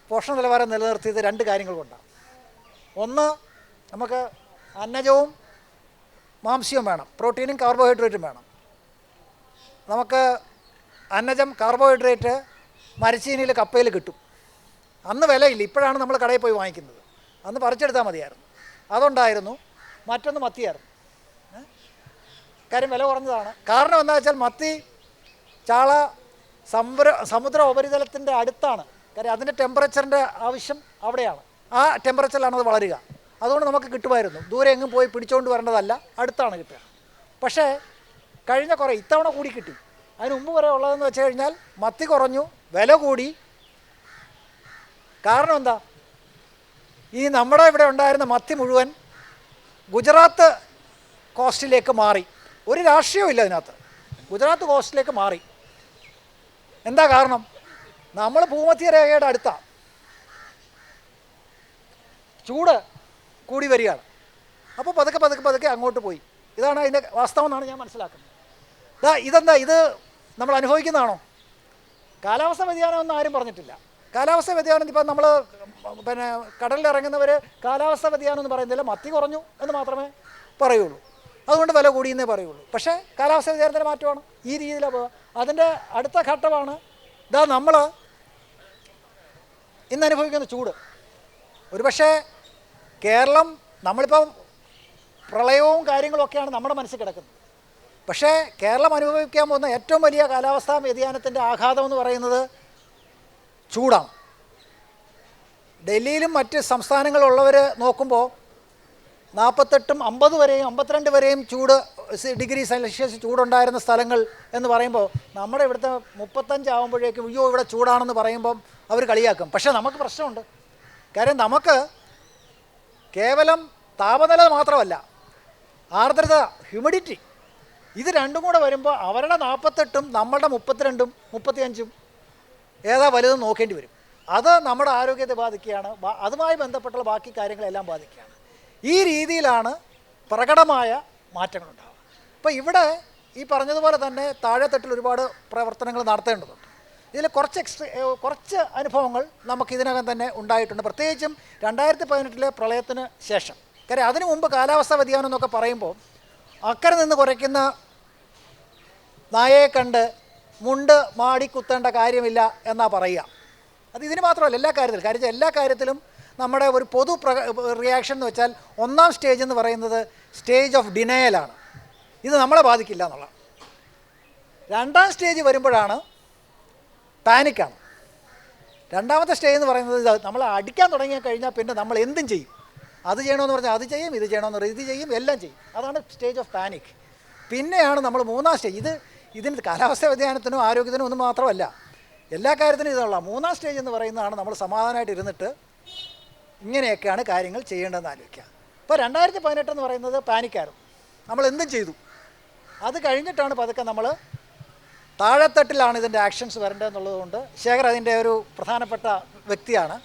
പോഷണ നിലവാരം നിലനിർത്തിയത് 2 കാര്യങ്ങൾ കൊണ്ടാണ്. ഒന്ന്, നമുക്ക് അന്നജവും മാംസ്യവും വേണം, പ്രോട്ടീനും കാർബോഹൈഡ്രേറ്റും വേണം. നമുക്ക് അന്നജം, കാർബോഹൈഡ്രേറ്റ് മരച്ചീനിയിൽ കപ്പയിൽ കിട്ടും. അന്ന് വിലയില്ല, ഇപ്പോഴാണ് നമ്മൾ കടയിൽ പോയി വാങ്ങിക്കുന്നത്. അന്ന് പറിച്ചെടുത്താൽ മതിയായിരുന്നു, അതുണ്ടായിരുന്നു. മറ്റൊന്ന് മത്തിയായിരുന്നു. കാര്യം വില കുറഞ്ഞതാണ്. കാരണം എന്താ വെച്ചാൽ മത്തി ചാള സമുദ്ര ഉപരിതലത്തിൻ്റെ അടുത്താണ്. കാര്യം അതിൻ്റെ ടെമ്പറേച്ചറിൻ്റെ ആവശ്യം അവിടെയാണ്, ആ ടെമ്പറേച്ചറിലാണ് അത് വളരുക. അതുകൊണ്ട് നമുക്ക് കിട്ടുമായിരുന്നു. ദൂരെ എങ്ങും പോയി പിടിച്ചുകൊണ്ട് വരേണ്ടതല്ല, അടുത്താണ് കിട്ടുക. പക്ഷേ ഇത്തവണ കൂടി കിട്ടി. അതിന് മുമ്പ് വരെ ഉള്ളതെന്ന് വെച്ച് കഴിഞ്ഞാൽ മത്തി കുറഞ്ഞു, വില കൂടി. കാരണം എന്താ? ഈ നമ്മുടെ ഇവിടെ ഉണ്ടായിരുന്ന മത്തി മുഴുവൻ ഗുജറാത്ത് കോസ്റ്റിലേക്ക് മാറി. ഒരു രാഷ്ട്രീയവും ഇല്ല അതിനകത്ത്, ഗുജറാത്ത് കോസ്റ്റിലേക്ക് മാറി. എന്താ കാരണം? നമ്മൾ ഭൂമധ്യരേഖയുടെ അടുത്താണ്, ചൂട് കൂടി വരികയാണ്. അപ്പോൾ പതുക്കെ അങ്ങോട്ട് പോയി. ഇതാണ് അതിൻ്റെ വാസ്തവം എന്നാണ് ഞാൻ മനസ്സിലാക്കുന്നത്. ഇതെന്താ, ഇത് നമ്മൾ അനുഭവിക്കുന്നതാണോ? കാലാവസ്ഥ വ്യതിയാനം ഒന്നും ആരും പറഞ്ഞിട്ടില്ല. കാലാവസ്ഥ വ്യതിയാനം ഇപ്പം നമ്മൾ കടലിലിറങ്ങുന്നവർ കാലാവസ്ഥ വ്യതിയാനം എന്ന് പറയുന്നില്ല, മത്തി കുറഞ്ഞു എന്ന് മാത്രമേ പറയുള്ളൂ, അതുകൊണ്ട് വില കൂടിയെന്നേ പറയുള്ളൂ. പക്ഷേ കാലാവസ്ഥ വ്യതിയാനത്തിൻ്റെ മാറ്റമാണ് ഈ രീതിയിലാണ് പോവുക. അതിൻ്റെ അടുത്ത ഘട്ടമാണ് നമ്മൾ ഇന്ന് അനുഭവിക്കുന്ന ചൂട്. ഒരുപക്ഷേ കേരളം, നമ്മളിപ്പം പ്രളയവും കാര്യങ്ങളൊക്കെയാണ് നമ്മുടെ മനസ്സിൽ കിടക്കുന്നത്. പക്ഷേ കേരളം അനുഭവിക്കാൻ പോകുന്ന ഏറ്റവും വലിയ കാലാവസ്ഥാ വ്യതിയാനത്തിൻ്റെ ആഘാതം എന്ന് പറയുന്നത് ചൂടാണ്. ഡൽഹിയിലും മറ്റ് സംസ്ഥാനങ്ങളിലുള്ളവർ നോക്കുമ്പോൾ 48, 50 വരെയും 52 വരെയും ഡിഗ്രി സെൽഷ്യസ് ചൂടുണ്ടായിരുന്ന സ്ഥലങ്ങൾ എന്ന് പറയുമ്പോൾ നമ്മുടെ ഇവിടുത്തെ 35 ആകുമ്പോഴേക്കും അയ്യോ ഇവിടെ ചൂടാണെന്ന് പറയുമ്പം അവർ കളിയാക്കും. പക്ഷേ നമുക്ക് പ്രശ്നമുണ്ട്. കാര്യം നമുക്ക് കേവലം താപനില മാത്രമല്ല, ആർദ്രത, ഹ്യൂമിഡിറ്റി, ഇത് രണ്ടും കൂടെ വരുമ്പോൾ അവരുടെ 48ഉം നമ്മളുടെ 32ഉം 35ഉം ഏതാ വലുതെന്ന് നോക്കേണ്ടി വരും. അത് നമ്മുടെ ആരോഗ്യത്തെ ബാധിക്കുകയാണ്. അതുമായി ബന്ധപ്പെട്ടുള്ള ബാക്കി കാര്യങ്ങളെല്ലാം ബാധിക്കുകയാണ്. ഈ രീതിയിലാണ് പ്രകടമായ മാറ്റങ്ങളുണ്ടാവുക. അപ്പോൾ ഇവിടെ ഈ പറഞ്ഞതുപോലെ തന്നെ താഴെത്തട്ടിൽ ഒരുപാട് പ്രവർത്തനങ്ങൾ നടത്തേണ്ടതുണ്ട്. ഇതിൽ കുറച്ച് അനുഭവങ്ങൾ നമുക്ക് ഇതിനകം തന്നെ ഉണ്ടായിട്ടുണ്ട്, പ്രത്യേകിച്ചും 2018 പ്രളയത്തിന് ശേഷം. കാര്യം അതിനു മുമ്പ് കാലാവസ്ഥാ വ്യതിയാനം എന്നൊക്കെ പറയുമ്പോൾ അക്കരെ നിന്ന് കുറയ്ക്കുന്ന നായയെ കണ്ട് മുണ്ട് മാടി കുത്തേണ്ട കാര്യമില്ല എന്നാ പറയുക. അത് ഇതിന് മാത്രമല്ല, എല്ലാ കാര്യത്തിലും നമ്മുടെ ഒരു പൊതു റിയാക്ഷൻ എന്ന് വെച്ചാൽ 1ാം സ്റ്റേജ് എന്ന് പറയുന്നത് സ്റ്റേജ് ഓഫ് ഡിനയലാണ്. ഇത് നമ്മളെ ബാധിക്കില്ല എന്നുള്ള. 2ാം സ്റ്റേജ് വരുമ്പോഴാണ് പാനിക്കാണ്. 2ാമത്തെ സ്റ്റേജ് എന്ന് പറയുന്നത് നമ്മൾ അടിക്കാൻ തുടങ്ങി കഴിഞ്ഞാൽ പിന്നെ നമ്മൾ എന്തും ചെയ്യും. അത് ചെയ്യണമെന്ന് പറഞ്ഞാൽ അത് ചെയ്യും, ഇത് ചെയ്യണമെന്ന് പറഞ്ഞാൽ ഇത് ചെയ്യും, എല്ലാം ചെയ്യും. അതാണ് സ്റ്റേജ് ഓഫ് പാനിക്. പിന്നെയാണ് നമ്മൾ 3ാം സ്റ്റേജ്. ഇതിന് കാലാവസ്ഥാ വ്യതിയാനത്തിനും ആരോഗ്യത്തിനും ഒന്നും മാത്രമല്ല, എല്ലാ കാര്യത്തിനും ഇതുള്ള 3ാം സ്റ്റേജ് എന്ന് പറയുന്നതാണ് നമ്മൾ സമാധാനമായിട്ട് ഇരുന്നിട്ട് ഇങ്ങനെയൊക്കെയാണ് കാര്യങ്ങൾ ചെയ്യേണ്ടതെന്ന് ആലോചിക്കുക. ഇപ്പോൾ 2018 എന്ന് പറയുന്നത് പാനിക്കായിരുന്നു, നമ്മൾ എന്തും ചെയ്തു. അത് കഴിഞ്ഞിട്ടാണ് പതുക്കെ നമ്മൾ താഴെത്തട്ടിലാണ് ഇതിൻ്റെ ആക്ഷൻസ് വരേണ്ടതെന്നുള്ളതുകൊണ്ട് ശേഖർ അതിൻ്റെ ഒരു പ്രധാനപ്പെട്ട വ്യക്തിയാണ്.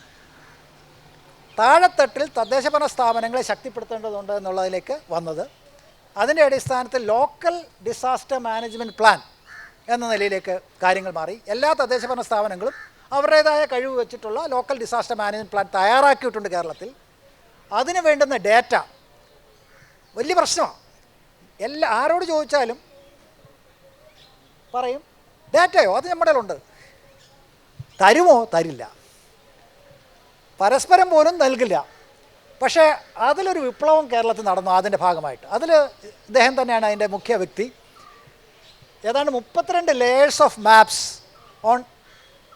താഴെത്തട്ടിൽ തദ്ദേശഭരണ സ്ഥാപനങ്ങളെ ശക്തിപ്പെടുത്തേണ്ടതുണ്ട് എന്നുള്ളതിലേക്ക് വന്നത്. അതിൻ്റെ അടിസ്ഥാനത്തിൽ ലോക്കൽ ഡിസാസ്റ്റർ മാനേജ്മെൻറ്റ് പ്ലാൻ എന്ന നിലയിലേക്ക് കാര്യങ്ങൾ മാറി. എല്ലാ തദ്ദേശഭരണ സ്ഥാപനങ്ങളും അവരുടേതായ കഴിവ് വെച്ചിട്ടുള്ള ലോക്കൽ ഡിസാസ്റ്റർ മാനേജ്മെൻറ്റ് പ്ലാൻ തയ്യാറാക്കിയിട്ടുണ്ട് കേരളത്തിൽ. അതിന് വേണ്ടുന്ന ഡേറ്റ വലിയ പ്രശ്നമാണ്. ആരോട് ചോദിച്ചാലും പറയും ഡേറ്റയോ അത് നമ്മുടെ ഉണ്ട്, തരുമോ തരില്ല, പരസ്പരം പോലും നൽകില്ല. പക്ഷേ അതിലൊരു വിപ്ലവം കേരളത്തിൽ നടന്നു അതിൻ്റെ ഭാഗമായിട്ട്. അതിൽ ഇദ്ദേഹം തന്നെയാണ് അതിൻ്റെ മുഖ്യ വ്യക്തി. ഏതാണ്ട് 32 ലേയേഴ്സ് ഓഫ് മാപ്സ് ഓൺ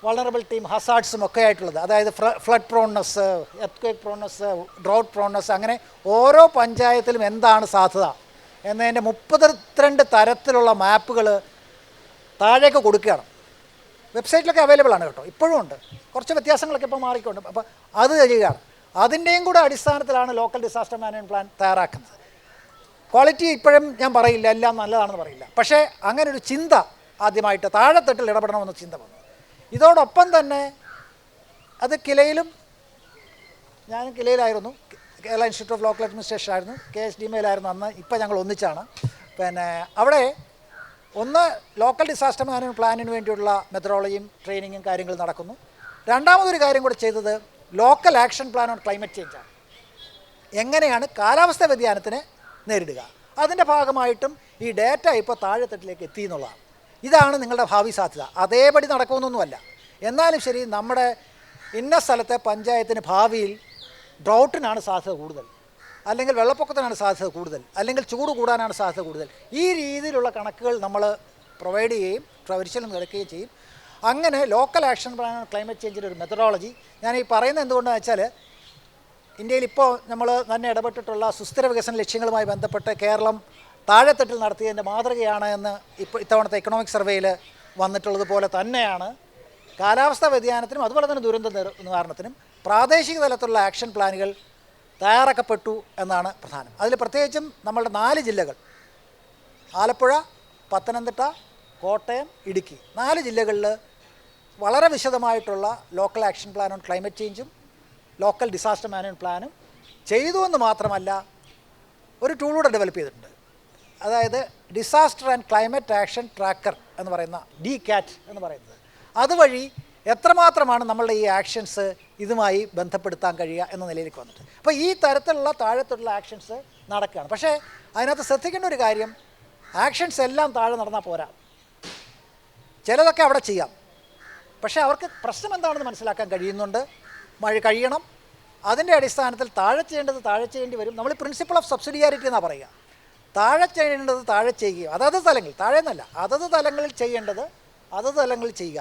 വൾണറബിലിറ്റിയും ഹസാർഡ്സും ഒക്കെ ആയിട്ടുള്ളത്. അതായത് ഫ്ലഡ് പ്രോൺനെസ്, എർത്ത്ക്വേക്ക് പ്രോൺനെസ്, ഡ്രൗട്ട് പ്രോൺനെസ്, അങ്ങനെ ഓരോ പഞ്ചായത്തിലും എന്താണ് സാധ്യത എന്നതിൻ്റെ 32 തരത്തിലുള്ള മാപ്പുകൾ താഴേക്ക് കൊടുക്കുകയാണ്. വെബ്സൈറ്റിലൊക്കെ അവൈലബിൾ ആണ് കേട്ടോ, ഇപ്പോഴും ഉണ്ട്. കുറച്ച് വ്യത്യാസങ്ങളൊക്കെ ഇപ്പോൾ മാറിക്കൊണ്ട്. അപ്പോൾ അത് ചെയ്യുകയാണ്. അതിൻ്റെയും കൂടെ അടിസ്ഥാനത്തിലാണ് ലോക്കൽ ഡിസാസ്റ്റർ മാനേജ്മെൻറ്റ് പ്ലാൻ തയ്യാറാക്കുന്നത്. ക്വാളിറ്റി ഇപ്പോഴും ഞാൻ പറയില്ല, എല്ലാം നല്ലതാണെന്ന് പറയില്ല. പക്ഷേ അങ്ങനെ ഒരു ചിന്ത ആദ്യമായിട്ട് താഴെത്തട്ടിൽ ഇടപെടണമെന്ന ചിന്ത വന്നു. ഇതോടൊപ്പം തന്നെ അത് കിലയിലും, ഞാനും കിലയിലായിരുന്നു, Kerala institute of local administration ആയിരുന്നു, KSDMയിലായിരുന്നു അന്ന്. ഇപ്പം ഞങ്ങൾ ഒന്നിച്ചാണ്. പിന്നെ അവിടെ ഒന്ന് ലോക്കൽ ഡിസാസ്റ്റർ മാനേജ്മെൻറ്റ് പ്ലാനിന് വേണ്ടിയുള്ള മെത്തഡോളജിയും ട്രെയിനിങ്ങും കാര്യങ്ങൾ നടക്കുന്നു. രണ്ടാമതൊരു കാര്യം കൂടെ ചെയ്തത് local action plan on climate ചേഞ്ചാണ്. എങ്ങനെയാണ് കാലാവസ്ഥ വ്യതിയാനത്തിനെ നേരിടുക, അതിൻ്റെ ഭാഗമായിട്ടും ഈ ഡേറ്റ ഇപ്പോൾ താഴെത്തട്ടിലേക്ക് എത്തി എന്നുള്ളതാണ്. ഇതാണ് നിങ്ങളുടെ ഭാവി സാധ്യത. അതേപടി നടക്കുമെന്നൊന്നുമല്ല. എന്നാലും ശരി, നമ്മുടെ ഇന്ന സ്ഥലത്തെ പഞ്ചായത്തിന് ഭാവിയിൽ ഡ്രൗട്ടിനാണ് സാധ്യത കൂടുതൽ, അല്ലെങ്കിൽ വെള്ളപ്പൊക്കത്തിനാണ് സാധ്യത കൂടുതൽ, അല്ലെങ്കിൽ ചൂട് കൂടാനാണ് സാധ്യത കൂടുതൽ. ഈ രീതിയിലുള്ള കണക്കുകൾ നമ്മൾ പ്രൊവൈഡ് ചെയ്യുകയും പരിശീലനം നടക്കുകയും ചെയ്യും. അങ്ങനെ ലോക്കൽ ആക്ഷൻ പ്ലാൻ ക്ലൈമറ്റ് ചേഞ്ചിൻ്റെ ഒരു മെത്തഡോളജി ഞാൻ ഈ പറയുന്നത് എന്തുകൊണ്ടാണെന്ന് വെച്ചാൽ, ഇന്ത്യയിൽ ഇപ്പോൾ നമ്മൾ തന്നെ ഇടപെട്ടിട്ടുള്ള സുസ്ഥിര വികസന ലക്ഷ്യങ്ങളുമായി ബന്ധപ്പെട്ട് കേരളം താഴെത്തട്ടിൽ നടത്തിയതിൻ്റെ മാതൃകയാണ് എന്ന് ഇത്തവണത്തെ എക്കണോമിക് സർവേയിൽ വന്നിട്ടുള്ളത് പോലെ തന്നെയാണ് കാലാവസ്ഥാ വ്യതിയാനത്തിനും അതുപോലെ തന്നെ ദുരന്ത നിവാരണത്തിനും പ്രാദേശിക തലത്തിലുള്ള ആക്ഷൻ പ്ലാനുകൾ തയ്യാറാക്കപ്പെട്ടു എന്നാണ് പ്രധാനം. അതിൽ പ്രത്യേകിച്ചും നമ്മളുടെ 4 ജില്ലകൾ, ആലപ്പുഴ, പത്തനംതിട്ട, കോട്ടയം, ഇടുക്കി, 4 ജില്ലകളിൽ വളരെ വിശദമായിട്ടുള്ള local action plan on climate ചേഞ്ചും ലോക്കൽ ഡിസാസ്റ്റർ മാനേജ്മെൻറ്റ് പ്ലാനും ചെയ്തു എന്ന് മാത്രമല്ല ഒരു ടൂളൂടെ ഡെവലപ്പ് ചെയ്തിട്ടുണ്ട്. അതായത് disaster and climate action tracker എന്ന് പറയുന്ന DCAT എന്ന് പറയുന്നത്. അതുവഴി എത്രമാത്രമാണ് നമ്മളുടെ ഈ ആക്ഷൻസ് ഇതുമായി ബന്ധപ്പെടുത്താൻ കഴിയുക എന്ന നിലയിലേക്ക് വന്നിട്ട്. അപ്പോൾ ഈ തരത്തിലുള്ള താഴത്തുള്ള ആക്ഷൻസ് നടക്കുകയാണ്. പക്ഷേ അതിനകത്ത് ശ്രദ്ധിക്കേണ്ട ഒരു കാര്യം, ആക്ഷൻസ് എല്ലാം താഴെ നടന്നാൽ പോരാ, ചിലതൊക്കെ അവിടെ ചെയ്യാം. പക്ഷേ അവർക്ക് പ്രശ്നം എന്താണെന്ന് മനസ്സിലാക്കാൻ കഴിയണം. അതിൻ്റെ അടിസ്ഥാനത്തിൽ താഴെ ചെയ്യേണ്ടത് താഴെ ചെയ്യേണ്ടി വരും. നമ്മൾ പ്രിൻസിപ്പിൾ ഓഫ് സബ്സിഡിയാരിറ്റി എന്നാണ് പറയുക. താഴെ ചെയ്യേണ്ടത് താഴെ ചെയ്യുക, അതത് തലങ്ങളിൽ, താഴെ എന്നല്ല, അതത് തലങ്ങളിൽ ചെയ്യേണ്ടത് അതത് തലങ്ങളിൽ ചെയ്യുക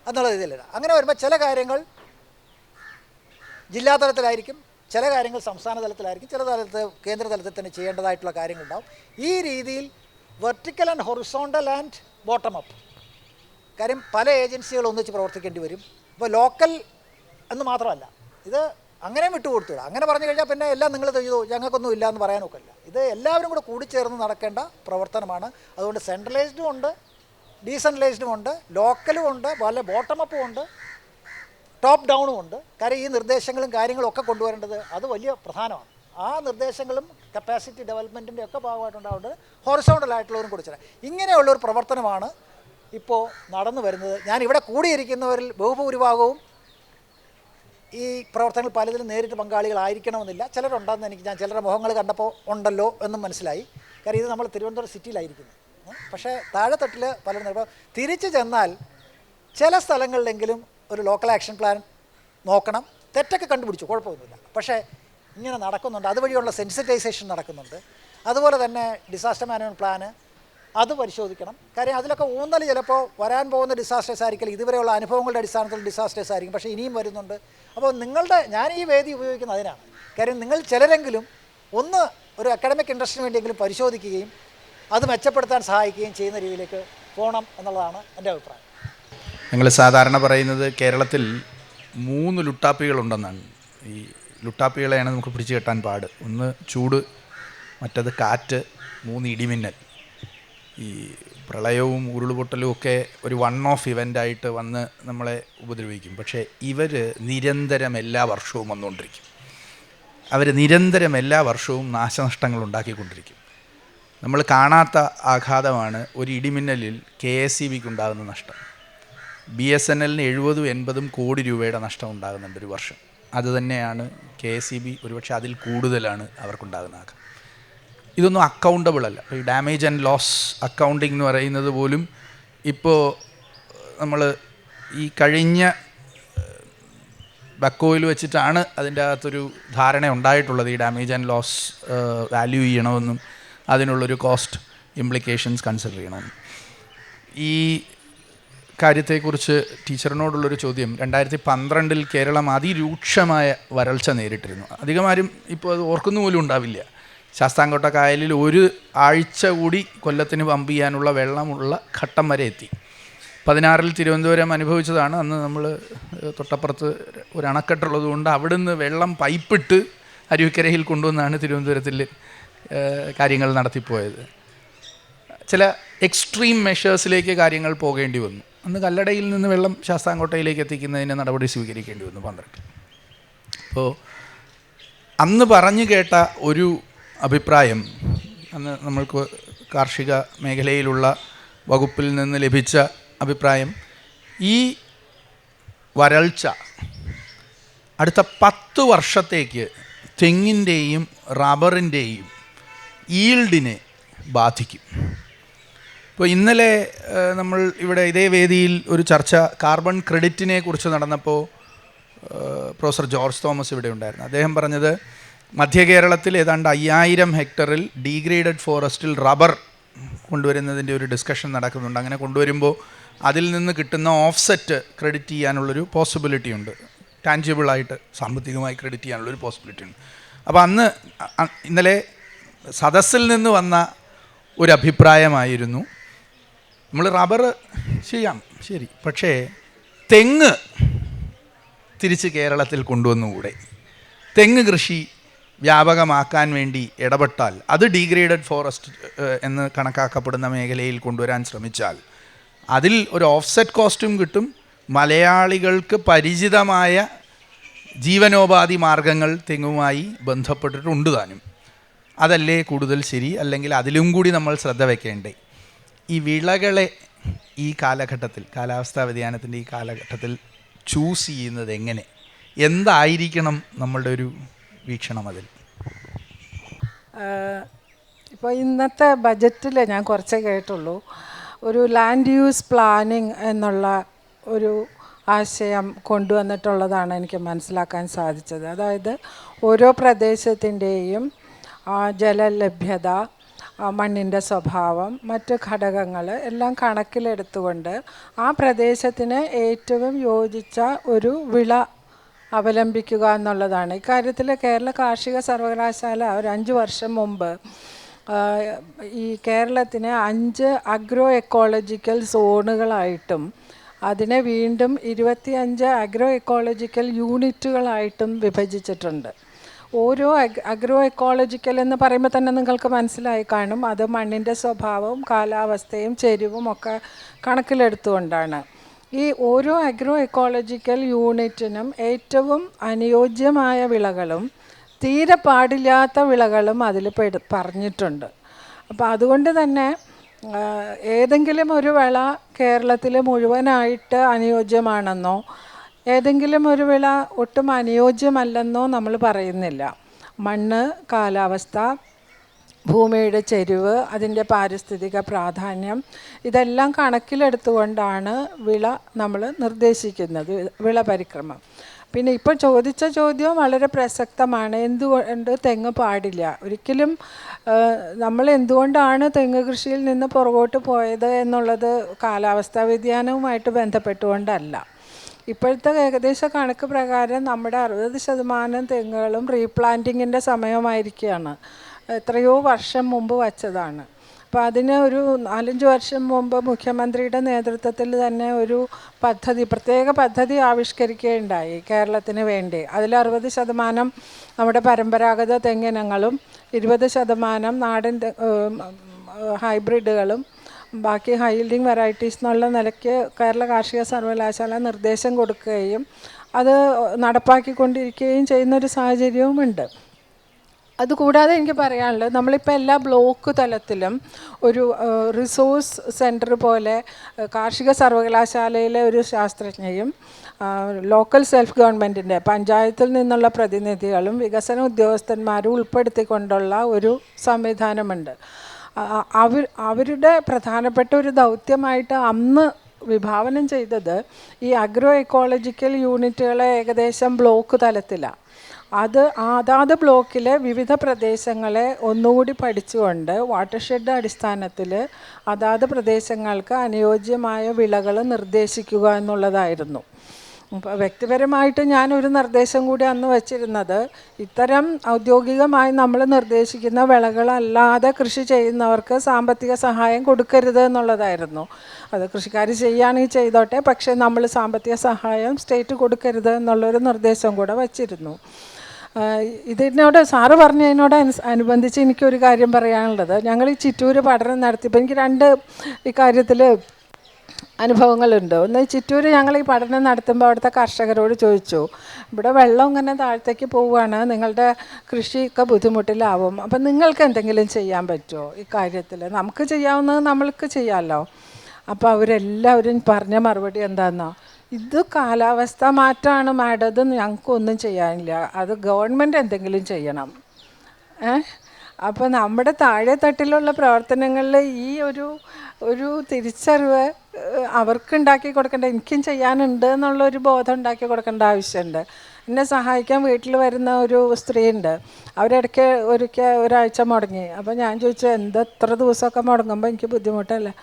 എന്നുള്ള രീതിയിലല്ല. അങ്ങനെ വരുമ്പോൾ ചില കാര്യങ്ങൾ ജില്ലാ തലത്തിലായിരിക്കും, ചില കാര്യങ്ങൾ സംസ്ഥാന തലത്തിലായിരിക്കും, ചില തലത്തിൽ കേന്ദ്ര തലത്തിൽ തന്നെ ചെയ്യേണ്ടതായിട്ടുള്ള കാര്യങ്ങളുണ്ടാവും. ഈ രീതിയിൽ vertical and horizontal and bottom up കാര്യം പല ഏജൻസികൾ ഒന്നിച്ച് പ്രവർത്തിക്കേണ്ടി വരും. ഇപ്പോൾ ലോക്കൽ എന്ന് മാത്രമല്ല, ഇത് അങ്ങനെ വിട്ടുകൊടുത്തുക. അങ്ങനെ പറഞ്ഞു കഴിഞ്ഞാൽ പിന്നെ എല്ലാം നിങ്ങൾ ചെയ്തു ഞങ്ങൾക്കൊന്നും ഇല്ല എന്ന് പറയാനൊക്കില്ല. ഇത് എല്ലാവരും കൂടെ കൂടിച്ചേർന്ന് നടക്കേണ്ട പ്രവർത്തനമാണ്. അതുകൊണ്ട് സെൻട്രലൈസ്ഡും ഉണ്ട്, ഡീസെൻട്രലൈസ്ഡും ഉണ്ട്, ലോക്കലും ഉണ്ട്, വല്ല ബോട്ടം അപ്പും ഉണ്ട്, ടോപ്പ് ഡൗണും ഉണ്ട്. കാര്യം ഈ നിർദ്ദേശങ്ങളും കാര്യങ്ങളും ഒക്കെ കൊണ്ടുവരേണ്ടത് അത് വലിയ പ്രധാനമാണ്. ആ നിർദ്ദേശങ്ങളും കപ്പാസിറ്റി ഡെവലപ്മെൻറ്റിൻ്റെ ഒക്കെ ഭാഗമായിട്ടുണ്ടാവേണ്ടത് ഹൊറിസോണ്ടലായിട്ടുള്ളവരും കുറിച്ചാണ്. ഇങ്ങനെയുള്ളൊരു പ്രവർത്തനമാണ് ഇപ്പോൾ നടന്നു വരുന്നത്. ഞാൻ ഇവിടെ കൂടിയിരിക്കുന്നവരിൽ ബഹുഭൂരിഭാഗവും ഈ പ്രവർത്തനങ്ങൾ പലതിലും നേരിട്ട് പങ്കാളികളായിരിക്കണമെന്നില്ല. ചിലരുണ്ടെന്ന് ഞാൻ ചിലരുടെ മുഖങ്ങൾ കണ്ടപ്പോൾ ഉണ്ടല്ലോ എന്നും മനസ്സിലായി. കാര്യം ഇത് നമ്മൾ തിരുവനന്തപുരം സിറ്റിയിലായിരിക്കുന്നത്. പക്ഷേ താഴെത്തട്ടിൽ പലരും ഇപ്പോൾ തിരിച്ചു ചെന്നാൽ ചില സ്ഥലങ്ങളിലെങ്കിലും ഒരു ലോക്കൽ ആക്ഷൻ പ്ലാൻ നോക്കണം. തെറ്റൊക്കെ കണ്ടുപിടിച്ചു, കുഴപ്പമൊന്നുമില്ല. പക്ഷേ ഇങ്ങനെ നടക്കുന്നുണ്ട്, അതുവഴിയുള്ള സെൻസിറ്റൈസേഷൻ നടക്കുന്നുണ്ട്. അതുപോലെ തന്നെ ഡിസാസ്റ്റർ മാനേജ്മെൻറ്റ് പ്ലാന് അത് പരിശോധിക്കണം. കാര്യം അതിലൊക്കെ ഊന്നൽ ചിലപ്പോൾ വരാൻ പോകുന്ന ഡിസാസ്റ്റേഴ്സ് ആയിരിക്കില്ല, ഇതുവരെയുള്ള അനുഭവങ്ങളുടെ അടിസ്ഥാനത്തിൽ ഡിസാസ്റ്റേഴ്സ് ആയിരിക്കും. പക്ഷേ ഇനിയും വരുന്നുണ്ട്. അപ്പോൾ ഞാൻ ഈ വേദി ഉപയോഗിക്കുന്നത് അതിനാണ്. കാര്യം നിങ്ങൾ ചിലരെങ്കിലും ഒന്ന് ഒരു അക്കാഡമിക് ഇൻട്രസ്റ്റിന് വേണ്ടിയെങ്കിലും പരിശോധിക്കുകയും അത് മെച്ചപ്പെടുത്താൻ സഹായിക്കുകയും ചെയ്യുന്ന രീതിയിലേക്ക് പോകണം എന്നുള്ളതാണ് എൻ്റെ അഭിപ്രായം. ഞങ്ങൾ സാധാരണ പറയുന്നത് കേരളത്തിൽ 3 ലുട്ടാപ്പികളുണ്ടെന്നാണ്. ഈ ലുട്ടാപ്പികളെയാണ് നമുക്ക് പിടിച്ചു കെട്ടാൻ പാട്. ഒന്ന് ചൂട്, മറ്റത് കാറ്റ്, 3 ഇടിമിന്നൽ. ഈ പ്രളയവും ഉരുളുപൊട്ടലും ഒക്കെ ഒരു വൺ ഓഫ് ഇവൻ്റായിട്ട് വന്ന് നമ്മളെ ഉപദ്രവിക്കും. പക്ഷേ ഇവർ നിരന്തരം എല്ലാ വർഷവും വന്നുകൊണ്ടിരിക്കും. അവർ നിരന്തരം എല്ലാ വർഷവും നാശനഷ്ടങ്ങൾ ഉണ്ടാക്കിക്കൊണ്ടിരിക്കും. നമ്മൾ കാണാത്ത ആഘാതമാണ് ഒരു ഇടിമിന്നലിൽ KSEBക്ക് ഉണ്ടാകുന്ന നഷ്ടം. BSNL 70-80 കോടി രൂപയുടെ നഷ്ടം ഉണ്ടാകുന്നുണ്ട് ഒരു വർഷം. അതുതന്നെയാണ് KSEB, ഒരുപക്ഷെ അതിൽ കൂടുതലാണ് അവർക്കുണ്ടാകുന്ന ആഘാതം. ഇതൊന്നും അക്കൗണ്ടബിൾ അല്ല. ഈ ഡാമേജ് ആൻഡ് ലോസ് അക്കൗണ്ടിങ് എന്ന് പറയുന്നത് പോലും ഇപ്പോൾ നമ്മൾ ഈ കഴിഞ്ഞ ബക്കോയിൽ വെച്ചിട്ടാണ് അതിൻ്റെ അകത്തൊരു ധാരണ ഉണ്ടായിട്ടുള്ളത്. ഈ ഡാമേജ് ആൻഡ് ലോസ് വാല്യൂ ചെയ്യണമെന്നും അതിനുള്ളൊരു കോസ്റ്റ് ഇംപ്ലിക്കേഷൻസ് കൺസിഡർ ചെയ്യണമെന്നും. ഈ കാര്യത്തെക്കുറിച്ച് ടീച്ചറിനോടുള്ളൊരു ചോദ്യം, 2012 കേരളം അതിരൂക്ഷമായ വരൾച്ച നേരിട്ടിരുന്നു. അധികമാരും ഇപ്പോൾ അത് ഓർക്കുന്നു പോലും ഉണ്ടാവില്ല. ശാസ്താംകോട്ട കായലിൽ ഒരു ആഴ്ച കൂടി കൊല്ലത്തിന് പമ്പ് ചെയ്യാനുള്ള വെള്ളമുള്ള ഘട്ടം വരെ എത്തി. 16 തിരുവനന്തപുരം അനുഭവിച്ചതാണ്. അന്ന് നമ്മൾ തൊട്ടപ്പുറത്ത് ഒരു അണക്കെട്ടുള്ളത് കൊണ്ട് അവിടുന്ന് വെള്ളം പൈപ്പിട്ട് അരുവിക്കരയിൽ കൊണ്ടുവന്നാണ് തിരുവനന്തപുരത്തിൽ കാര്യങ്ങൾ നടത്തിപ്പോയത്. ചില എക്സ്ട്രീം മെഷേഴ്സിലേക്ക് കാര്യങ്ങൾ പോകേണ്ടി വന്നു. അന്ന് കല്ലടയിൽ നിന്ന് വെള്ളം ശാസ്താംകോട്ടയിലേക്ക് എത്തിക്കുന്നതിന് നടപടി സ്വീകരിക്കേണ്ടി വന്നു 12. അപ്പോൾ അന്ന് പറഞ്ഞു കേട്ട ഒരു അഭിപ്രായം, അന്ന് നമ്മൾക്ക് കാർഷിക മേഖലയിലുള്ള വകുപ്പിൽ നിന്ന് ലഭിച്ച അഭിപ്രായം, ഈ വരൾച്ച അടുത്ത 10 വർഷത്തേക്ക് തെങ്ങിൻ്റെയും റബ്ബറിൻ്റെയും ഈൽഡിനെ ബാധിക്കും. ഇപ്പോൾ ഇന്നലെ നമ്മൾ ഇവിടെ ഇതേ വേദിയിൽ ഒരു ചർച്ച കാർബൺ ക്രെഡിറ്റിനെ കുറിച്ച് നടന്നപ്പോൾ പ്രൊഫസർ ജോർജ് തോമസ് ഇവിടെ ഉണ്ടായിരുന്നു. അദ്ദേഹം പറഞ്ഞത് മധ്യ കേരളത്തിൽ ഏതാണ്ട് 5000 ഹെക്ടറിൽ ഡീഗ്രേഡഡ് ഫോറസ്റ്റിൽ റബ്ബർ കൊണ്ടുവരുന്നതിൻ്റെ ഒരു ഡിസ്കഷൻ നടക്കുന്നുണ്ട്. അങ്ങനെ കൊണ്ടുവരുമ്പോൾ അതിൽ നിന്ന് കിട്ടുന്ന ഓഫ്സെറ്റ് ക്രെഡിറ്റ് ചെയ്യാനുള്ളൊരു പോസിബിലിറ്റി ഉണ്ട്. ടാഞ്ചിബിളായിട്ട് സാമ്പത്തികമായി ക്രെഡിറ്റ് ചെയ്യാനുള്ളൊരു പോസിബിലിറ്റി ഉണ്ട്. അപ്പോൾ ഇന്നലെ സദസ്സിൽ നിന്ന് വന്ന ഒരു അഭിപ്രായമായിരുന്നു, നമ്മൾ റബ്ബർ ചെയ്യാം ശരി, പക്ഷേ തെങ്ങ് തിരിച്ച് കേരളത്തിൽ കൊണ്ടുവന്നുകൂടെ? തെങ്ങ് കൃഷി വ്യാപകമാക്കാൻ വേണ്ടി ഇടപെട്ടാൽ, അത് ഡീഗ്രേഡഡ് ഫോറസ്റ്റ് എന്ന് കണക്കാക്കപ്പെടുന്ന മേഖലയിൽ കൊണ്ടുവരാൻ ശ്രമിച്ചാൽ അതിൽ ഒരു ഓഫ്സെറ്റ് കോസ്റ്റും കിട്ടും. മലയാളികൾക്ക് പരിചിതമായ ജീവനോപാധി മാർഗങ്ങൾ തെങ്ങുമായി ബന്ധപ്പെട്ടിട്ടുണ്ട് താനും. അതല്ലേ കൂടുതൽ ശരി? അല്ലെങ്കിൽ അതിലും കൂടി നമ്മൾ ശ്രദ്ധ വയ്ക്കേണ്ടേ? ഈ വിളകളെ ഈ കാലഘട്ടത്തിൽ, കാലാവസ്ഥാ വ്യതിയാനത്തിൻ്റെ ഈ കാലഘട്ടത്തിൽ ചൂസ് ചെയ്യുന്നത് എങ്ങനെ? എന്തായിരിക്കണം നമ്മളുടെ ഒരു വീക്ഷണം അതിൽ? ഇപ്പോൾ ഇന്നത്തെ ബജറ്റിൽ ഞാൻ കുറച്ചേ കേട്ടുള്ളൂ. ഒരു ലാൻഡ് യൂസ് പ്ലാനിങ് എന്നുള്ള ഒരു ആശയം കൊണ്ടുവന്നിട്ടുള്ളതാണ് എനിക്ക് മനസ്സിലാക്കാൻ സാധിച്ചത്. അതായത് ഓരോ പ്രദേശത്തിൻ്റെയും ജലലഭ്യത, മണ്ണിൻ്റെ സ്വഭാവം, മറ്റ് ഘടകങ്ങൾ എല്ലാം കണക്കിലെടുത്തുകൊണ്ട് ആ പ്രദേശത്തിന് ഏറ്റവും യോജിച്ച ഒരു വിള അവലംബിക്കുക എന്നുള്ളതാണ്. ഇക്കാര്യത്തിൽ കേരള കാർഷിക സർവകലാശാല ഒരു 5 വർഷം മുമ്പ് ഈ കേരളത്തിനെ 5 അഗ്രോ എക്കോളജിക്കൽ സോണുകളായിട്ടും അതിനെ വീണ്ടും 25 അഗ്രോ എക്കോളജിക്കൽ യൂണിറ്റുകളായിട്ടും വിഭജിച്ചിട്ടുണ്ട്. ഓരോ അഗ്രോ എക്കോളജിക്കൽ എന്ന് പറയുമ്പോൾ തന്നെ നിങ്ങൾക്ക് മനസ്സിലായി കാണും, അത് മണ്ണിൻ്റെ സ്വഭാവവും കാലാവസ്ഥയും ചെരിവും ഒക്കെ കണക്കിലെടുത്തുകൊണ്ടാണ്. ഈ ഓരോ അഗ്രോ എക്കോളജിക്കൽ യൂണിറ്റിനും ഏറ്റവും അനുയോജ്യമായ വിളകളും തീരെ പാടില്ലാത്ത വിളകളും അതിൽ പറഞ്ഞിട്ടുണ്ട്. അപ്പോൾ അതുകൊണ്ട് തന്നെ ഏതെങ്കിലും ഒരു വിള കേരളത്തിൽ മുഴുവനായിട്ട് അനുയോജ്യമാണെന്നോ ഏതെങ്കിലും ഒരു വിള ഒട്ടും അനുയോജ്യമല്ലെന്നോ നമ്മൾ പറയുന്നില്ല. മണ്ണ്, കാലാവസ്ഥ, ഭൂമിയുടെ ചെരിവ്, അതിൻ്റെ പാരിസ്ഥിതിക പ്രാധാന്യം, ഇതെല്ലാം കണക്കിലെടുത്തുകൊണ്ടാണ് വിള നമ്മൾ നിർദ്ദേശിക്കുന്നത്, വിള പരിക്രമം. പിന്നെ ഇപ്പോൾ ചോദിച്ച ചോദ്യം വളരെ പ്രസക്തമാണ്. എന്തുകൊണ്ട് തെങ്ങ് പാടില്ല? ഒരിക്കലും നമ്മൾ എന്തുകൊണ്ടാണ് തെങ്ങ് കൃഷിയിൽ നിന്ന് പുറകോട്ട് പോയത് എന്നുള്ളത് കാലാവസ്ഥാ വ്യതിയാനവുമായിട്ട് ബന്ധപ്പെട്ടുകൊണ്ടല്ല. ഇപ്പോഴത്തെ ഏകദേശ കണക്ക് പ്രകാരം നമ്മുടെ 60% തെങ്ങുകളും റീപ്ലാന്റിങ്ങിൻ്റെ സമയമായിരിക്കുകയാണ്. എത്രയോ വർഷം മുമ്പ് വച്ചതാണ്. അപ്പോൾ അതിന് ഒരു 4-5 വർഷം മുമ്പ് മുഖ്യമന്ത്രിയുടെ നേതൃത്വത്തിൽ തന്നെ ഒരു പ്രത്യേക പദ്ധതി ആവിഷ്കരിക്കുകയുണ്ടായി കേരളത്തിന് വേണ്ടി. അതിൽ 60% നമ്മുടെ പരമ്പരാഗത തെങ്ങിനങ്ങളും 20% നാടൻ ഹൈബ്രിഡുകളും ബാക്കി ഹൈ യീൽഡിങ് വെറൈറ്റീസ് എന്നുള്ള നിലയ്ക്ക് കേരള കാർഷിക സർവകലാശാല നിർദ്ദേശം കൊടുക്കുകയും അത് നടപ്പാക്കിക്കൊണ്ടിരിക്കുകയും ചെയ്യുന്നൊരു സാഹചര്യവുമുണ്ട്. അതുകൂടാതെ എനിക്ക് പറയാനുള്ളത്, നമ്മളിപ്പോൾ എല്ലാ ബ്ലോക്ക് തലത്തിലും ഒരു റിസോഴ്സ് സെൻറ്റർ പോലെ കാർഷിക സർവകലാശാലയിലെ ഒരു ശാസ്ത്രജ്ഞയും ലോക്കൽ സെൽഫ് ഗവൺമെൻറ്റിൻ്റെ പഞ്ചായത്തിൽ നിന്നുള്ള പ്രതിനിധികളും വികസന ഉദ്യോഗസ്ഥന്മാരും ഉൾപ്പെടുത്തിക്കൊണ്ടുള്ള ഒരു സംവിധാനമുണ്ട്. അവരുടെ പ്രധാനപ്പെട്ട ഒരു ദൗത്യമായിട്ട് അന്ന് വിഭാവനം ചെയ്തത് ഈ അഗ്രോ എക്കോളജിക്കൽ യൂണിറ്റുകളെ ഏകദേശം ബ്ലോക്ക് തലത്തിലാണ്. അതാത് ബ്ലോക്കിലെ വിവിധ പ്രദേശങ്ങളെ ഒന്നുകൂടി പഠിച്ചുകൊണ്ട് വാട്ടർഷെഡ് അടിസ്ഥാനത്തിൽ അതാത് പ്രദേശങ്ങൾക്ക് അനുയോജ്യമായ വിളകൾ നിർദ്ദേശിക്കുക എന്നുള്ളതായിരുന്നു. അപ്പോൾ വ്യക്തിപരമായിട്ട് ഞാനൊരു നിർദ്ദേശം കൂടി അന്ന് വച്ചിരുന്നത്, ഇത്തരം ഔദ്യോഗികമായി നമ്മൾ നിർദ്ദേശിക്കുന്ന വിളകളല്ലാതെ കൃഷി ചെയ്യുന്നവർക്ക് സാമ്പത്തിക സഹായം കൊടുക്കരുത് എന്നുള്ളതായിരുന്നു. അത് കൃഷിക്കാർ ചെയ്യുകയാണെങ്കിൽ ചെയ്തോട്ടെ, പക്ഷേ നമ്മൾ സാമ്പത്തിക സഹായം സ്റ്റേറ്റ് കൊടുക്കരുത് എന്നുള്ളൊരു നിർദ്ദേശം കൂടെ വച്ചിരുന്നു. ഇതിനോട് സാറ് പറഞ്ഞതിനോട് അനുബന്ധിച്ച് എനിക്കൊരു കാര്യം പറയാനുള്ളത്, ഞങ്ങൾ ഈ ചിറ്റൂർ പഠനം നടത്തിയപ്പോൾ എനിക്ക് 2 ഇക്കാര്യത്തിൽ അനുഭവങ്ങളുണ്ട്. ഒന്ന്, ചിറ്റൂർ ഞങ്ങൾ ഈ പഠനം നടത്തുമ്പോൾ അവിടുത്തെ കർഷകരോട് ചോദിച്ചു, ഇവിടെ വെള്ളം ഇങ്ങനെ താഴത്തേക്ക് പോവുകയാണ്, നിങ്ങളുടെ കൃഷിയൊക്കെ ബുദ്ധിമുട്ടിലാവും, അപ്പം നിങ്ങൾക്ക് എന്തെങ്കിലും ചെയ്യാൻ പറ്റുമോ ഈ കാര്യത്തിൽ? നമുക്ക് ചെയ്യാവുന്നത് നമ്മൾക്ക് ചെയ്യാമല്ലോ. അപ്പോൾ അവരെല്ലാവരും പറഞ്ഞ മറുപടി എന്താണെന്നോ, ഇത് കാലാവസ്ഥ മാറ്റമാണ് മാഡം, ഇത് ഞങ്ങൾക്കൊന്നും ചെയ്യാനില്ല, അത് ഗവൺമെൻറ് എന്തെങ്കിലും ചെയ്യണം. അപ്പോൾ നമ്മുടെ താഴെ തട്ടിലുള്ള പ്രവർത്തനങ്ങളിൽ ഈ ഒരു തിരിച്ചറിവ് അവർക്ക് ഉണ്ടാക്കി കൊടുക്കേണ്ട, എനിക്കും ചെയ്യാനുണ്ട് എന്നുള്ളൊരു ബോധം ഉണ്ടാക്കി കൊടുക്കേണ്ട ആവശ്യമുണ്ട്. എന്നെ സഹായിക്കാൻ വീട്ടിൽ വരുന്ന ഒരു സ്ത്രീ ഉണ്ട്, അവരിടയ്ക്ക് ഒരാഴ്ച മുടങ്ങി. അപ്പോൾ ഞാൻ ചോദിച്ചു, എത്ര ദിവസമൊക്കെ മുടങ്ങുമ്പോൾ എനിക്ക് ബുദ്ധിമുട്ടല്ലേ?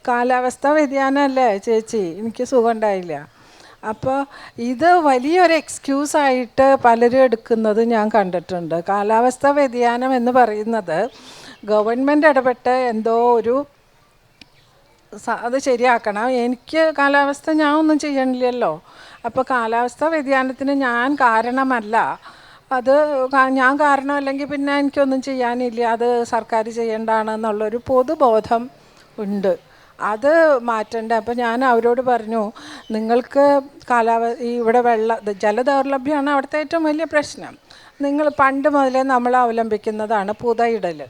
കാലാവസ്ഥ വ്യതിയാനമല്ലേ ചേച്ചി, എനിക്ക് സുഖം ഉണ്ടായില്ല. അപ്പോൾ ഇത് വലിയൊരു എക്സ്ക്യൂസായിട്ട് പലരും എടുക്കുന്നത് ഞാൻ കണ്ടിട്ടുണ്ട്. കാലാവസ്ഥ വ്യതിയാനം എന്ന് പറയുന്നത് ഗവൺമെൻറ് ഇടപെട്ട് എന്തോ അത് ശരിയാക്കണം, എനിക്ക് കാലാവസ്ഥ ഞാൻ ഒന്നും ചെയ്യണില്ലല്ലോ. അപ്പോൾ കാലാവസ്ഥ വ്യതിയാനത്തിന് ഞാൻ കാരണമല്ല, അത് ഞാൻ കാരണമല്ലെങ്കിൽ പിന്നെ എനിക്കൊന്നും ചെയ്യാനില്ല, അത് സർക്കാർ ചെയ്യേണ്ടതാണെന്നുള്ളൊരു പൊതുബോധം ഉണ്ട്. അത് മാറ്റണ്ട. അപ്പോൾ ഞാൻ അവരോട് പറഞ്ഞു, നിങ്ങൾക്ക് ഇവിടെ ജലദൗർലഭ്യമാണ് അവിടുത്തെ ഏറ്റവും വലിയ പ്രശ്നം. നിങ്ങൾ പണ്ട് മുതലേ നമ്മൾ അവലംബിക്കുന്നതാണ് പുതയിടൽ.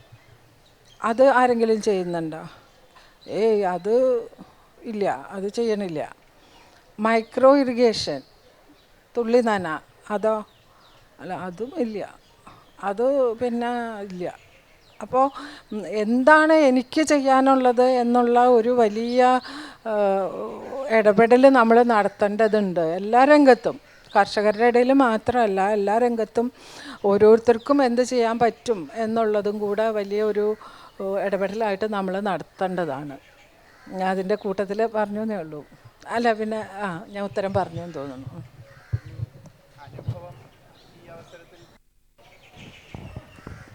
അത് ആരെങ്കിലും ചെയ്യുന്നുണ്ടോ? അത് ഇല്ല, അത് ചെയ്യണില്ല. മൈക്രോ ഇറിഗേഷൻ, തുള്ളി നന, അതോ? അല്ല, അതും ഇല്ല, അത് പിന്നെ ഇല്ല. അപ്പോൾ എന്താണ് എനിക്ക് ചെയ്യാനുള്ളത് എന്നുള്ള ഒരു വലിയ ഇടപെടൽ നമ്മൾ നടത്തേണ്ടതുണ്ട് എല്ലാ രംഗത്തും. കർഷകരുടെ ഇടയിൽ മാത്രമല്ല, എല്ലാ രംഗത്തും ഓരോരുത്തർക്കും എന്ത് ചെയ്യാൻ പറ്റും എന്നുള്ളതും കൂടെ വലിയൊരു ഇടപെടലായിട്ട് നമ്മൾ നടത്തേണ്ടതാണ്. ഞാൻ അതിൻ്റെ കൂട്ടത്തിൽ പറഞ്ഞു എന്നേ ഉള്ളൂ. അല്ല പിന്നെ ഞാൻ ഉത്തരം പറഞ്ഞു എന്ന് തോന്നുന്നു.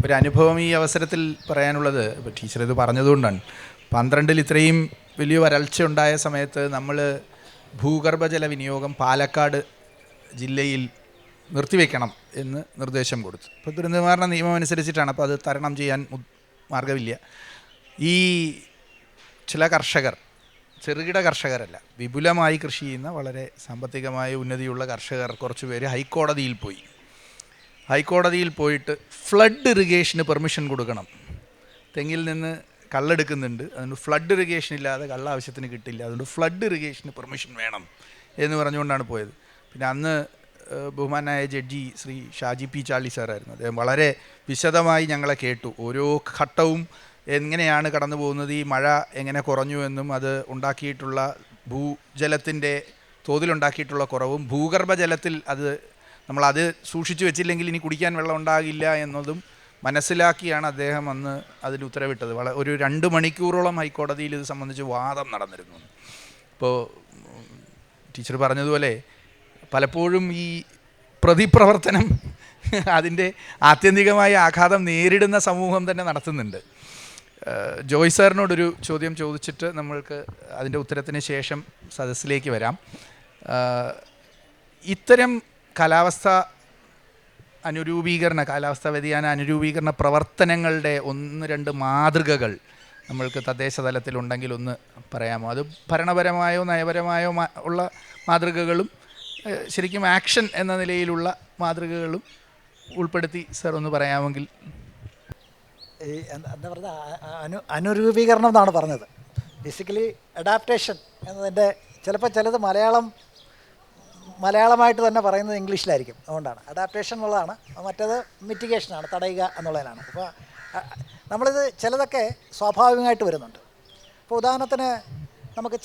ഒരു അനുഭവം ഈ അവസരത്തിൽ പറയാനുള്ളത്, ഇപ്പോൾ ടീച്ചർ ഇത് പറഞ്ഞതുകൊണ്ടാണ്. 12-ൽ ഇത്രയും വലിയ വരൾച്ച ഉണ്ടായ സമയത്ത് നമ്മൾ ഭൂഗർഭജല വിനിയോഗം പാലക്കാട് ജില്ലയിൽ നിർത്തിവെക്കണം എന്ന് നിർദ്ദേശം കൊടുത്തു. ഇപ്പോൾ ദുരന്ത നിവാരണ നിയമം അനുസരിച്ചിട്ടാണ്, അപ്പോൾ അത് തരണം ചെയ്യാൻ മാർഗമില്ല. ഈ ചില കർഷകർ, ചെറുകിട കർഷകരല്ല, വിപുലമായി കൃഷി ചെയ്യുന്ന വളരെ സാമ്പത്തികമായ ഉന്നതിയുള്ള കർഷകർ കുറച്ച് പേര് ഹൈക്കോടതിയിൽ പോയിട്ട് ഫ്ലഡ് ഇറിഗേഷന് പെർമിഷൻ കൊടുക്കണം. തെങ്ങിൽ നിന്ന് കള്ളെടുക്കുന്നുണ്ട്, അതുകൊണ്ട് ഫ്ലഡ് ഇറിഗേഷൻ ഇല്ലാതെ കള്ള ആവശ്യത്തിന് കിട്ടില്ല, അതുകൊണ്ട് ഫ്ലഡ് ഇറിഗേഷന് പെർമിഷൻ വേണം എന്ന് പറഞ്ഞുകൊണ്ടാണ് പോയത്. പിന്നെ അന്ന് ബഹുമാനായ ജഡ്ജി ശ്രീ ഷാജി പി ചാർലി സാറായിരുന്നു. അദ്ദേഹം വളരെ വിശദമായി ഞങ്ങളെ കേട്ടു. ഓരോ ഘട്ടവും എങ്ങനെയാണ് കടന്നു പോകുന്നത്, ഈ മഴ എങ്ങനെ കുറഞ്ഞു എന്നും അത് ഉണ്ടാക്കിയിട്ടുള്ള ഭൂജലത്തിൻ്റെ തോതിലുണ്ടാക്കിയിട്ടുള്ള കുറവും, ഭൂഗർഭജലത്തിൽ നമ്മളത് സൂക്ഷിച്ചു വെച്ചില്ലെങ്കിൽ ഇനി കുടിക്കാൻ വെള്ളം ഉണ്ടാകില്ല എന്നതും മനസ്സിലാക്കിയാണ് അദ്ദേഹം അന്ന് അതിന് ഉത്തരവിട്ടത്. ഒരു 2 മണിക്കൂറോളം ഹൈക്കോടതിയിൽ ഇത് സംബന്ധിച്ച് വാദം നടന്നിരുന്നു. ഇപ്പോൾ ടീച്ചർ പറഞ്ഞതുപോലെ പലപ്പോഴും ഈ പ്രതിപ്രവർത്തനം അതിൻ്റെ ആത്യന്തികമായ ആഘാതം നേരിടുന്ന സമൂഹം തന്നെ നടത്തുന്നുണ്ട്. ജോയ് സാറിനോടൊരു ചോദ്യം ചോദിച്ചിട്ട് നമ്മൾക്ക് അതിൻ്റെ ഉത്തരത്തിന് ശേഷം സദസ്സിലേക്ക് വരാം. ഇത്തരം കാലാവസ്ഥാ വ്യതിയാന അനുരൂപീകരണ പ്രവർത്തനങ്ങളുടെ 1-2 മാതൃകകൾ നമ്മൾക്ക് തദ്ദേശ തലത്തിലുണ്ടെങ്കിൽ ഒന്ന് പറയാമോ? അത് ഭരണപരമായോ നയപരമായോ ഉള്ള മാതൃകകളും ശരിക്കും ആക്ഷൻ എന്ന നിലയിലുള്ള മാതൃകകളും ഉൾപ്പെടുത്തി സാർ ഒന്ന് പറയാമെങ്കിൽ. ഈ എന്താ പറയുക, അനുരൂപീകരണം എന്നാണ് പറഞ്ഞത്. ബേസിക്കലി അഡാപ്റ്റേഷൻ എന്നതിൻ്റെ ചിലപ്പോൾ ചിലത് മലയാളമായിട്ട് തന്നെ പറയുന്നത് ഇംഗ്ലീഷിലായിരിക്കും. അതുകൊണ്ടാണ് അഡാപ്റ്റേഷൻ എന്നുള്ളതാണ്. മറ്റേത് മിറ്റിഗേഷനാണ്, തടയുക എന്നുള്ളതിനാണ്. അപ്പോൾ നമ്മളിത് ചിലതൊക്കെ സ്വാഭാവികമായിട്ട് വരുന്നുണ്ട്. ഇപ്പോൾ ഉദാഹരണത്തിന് നമുക്ക്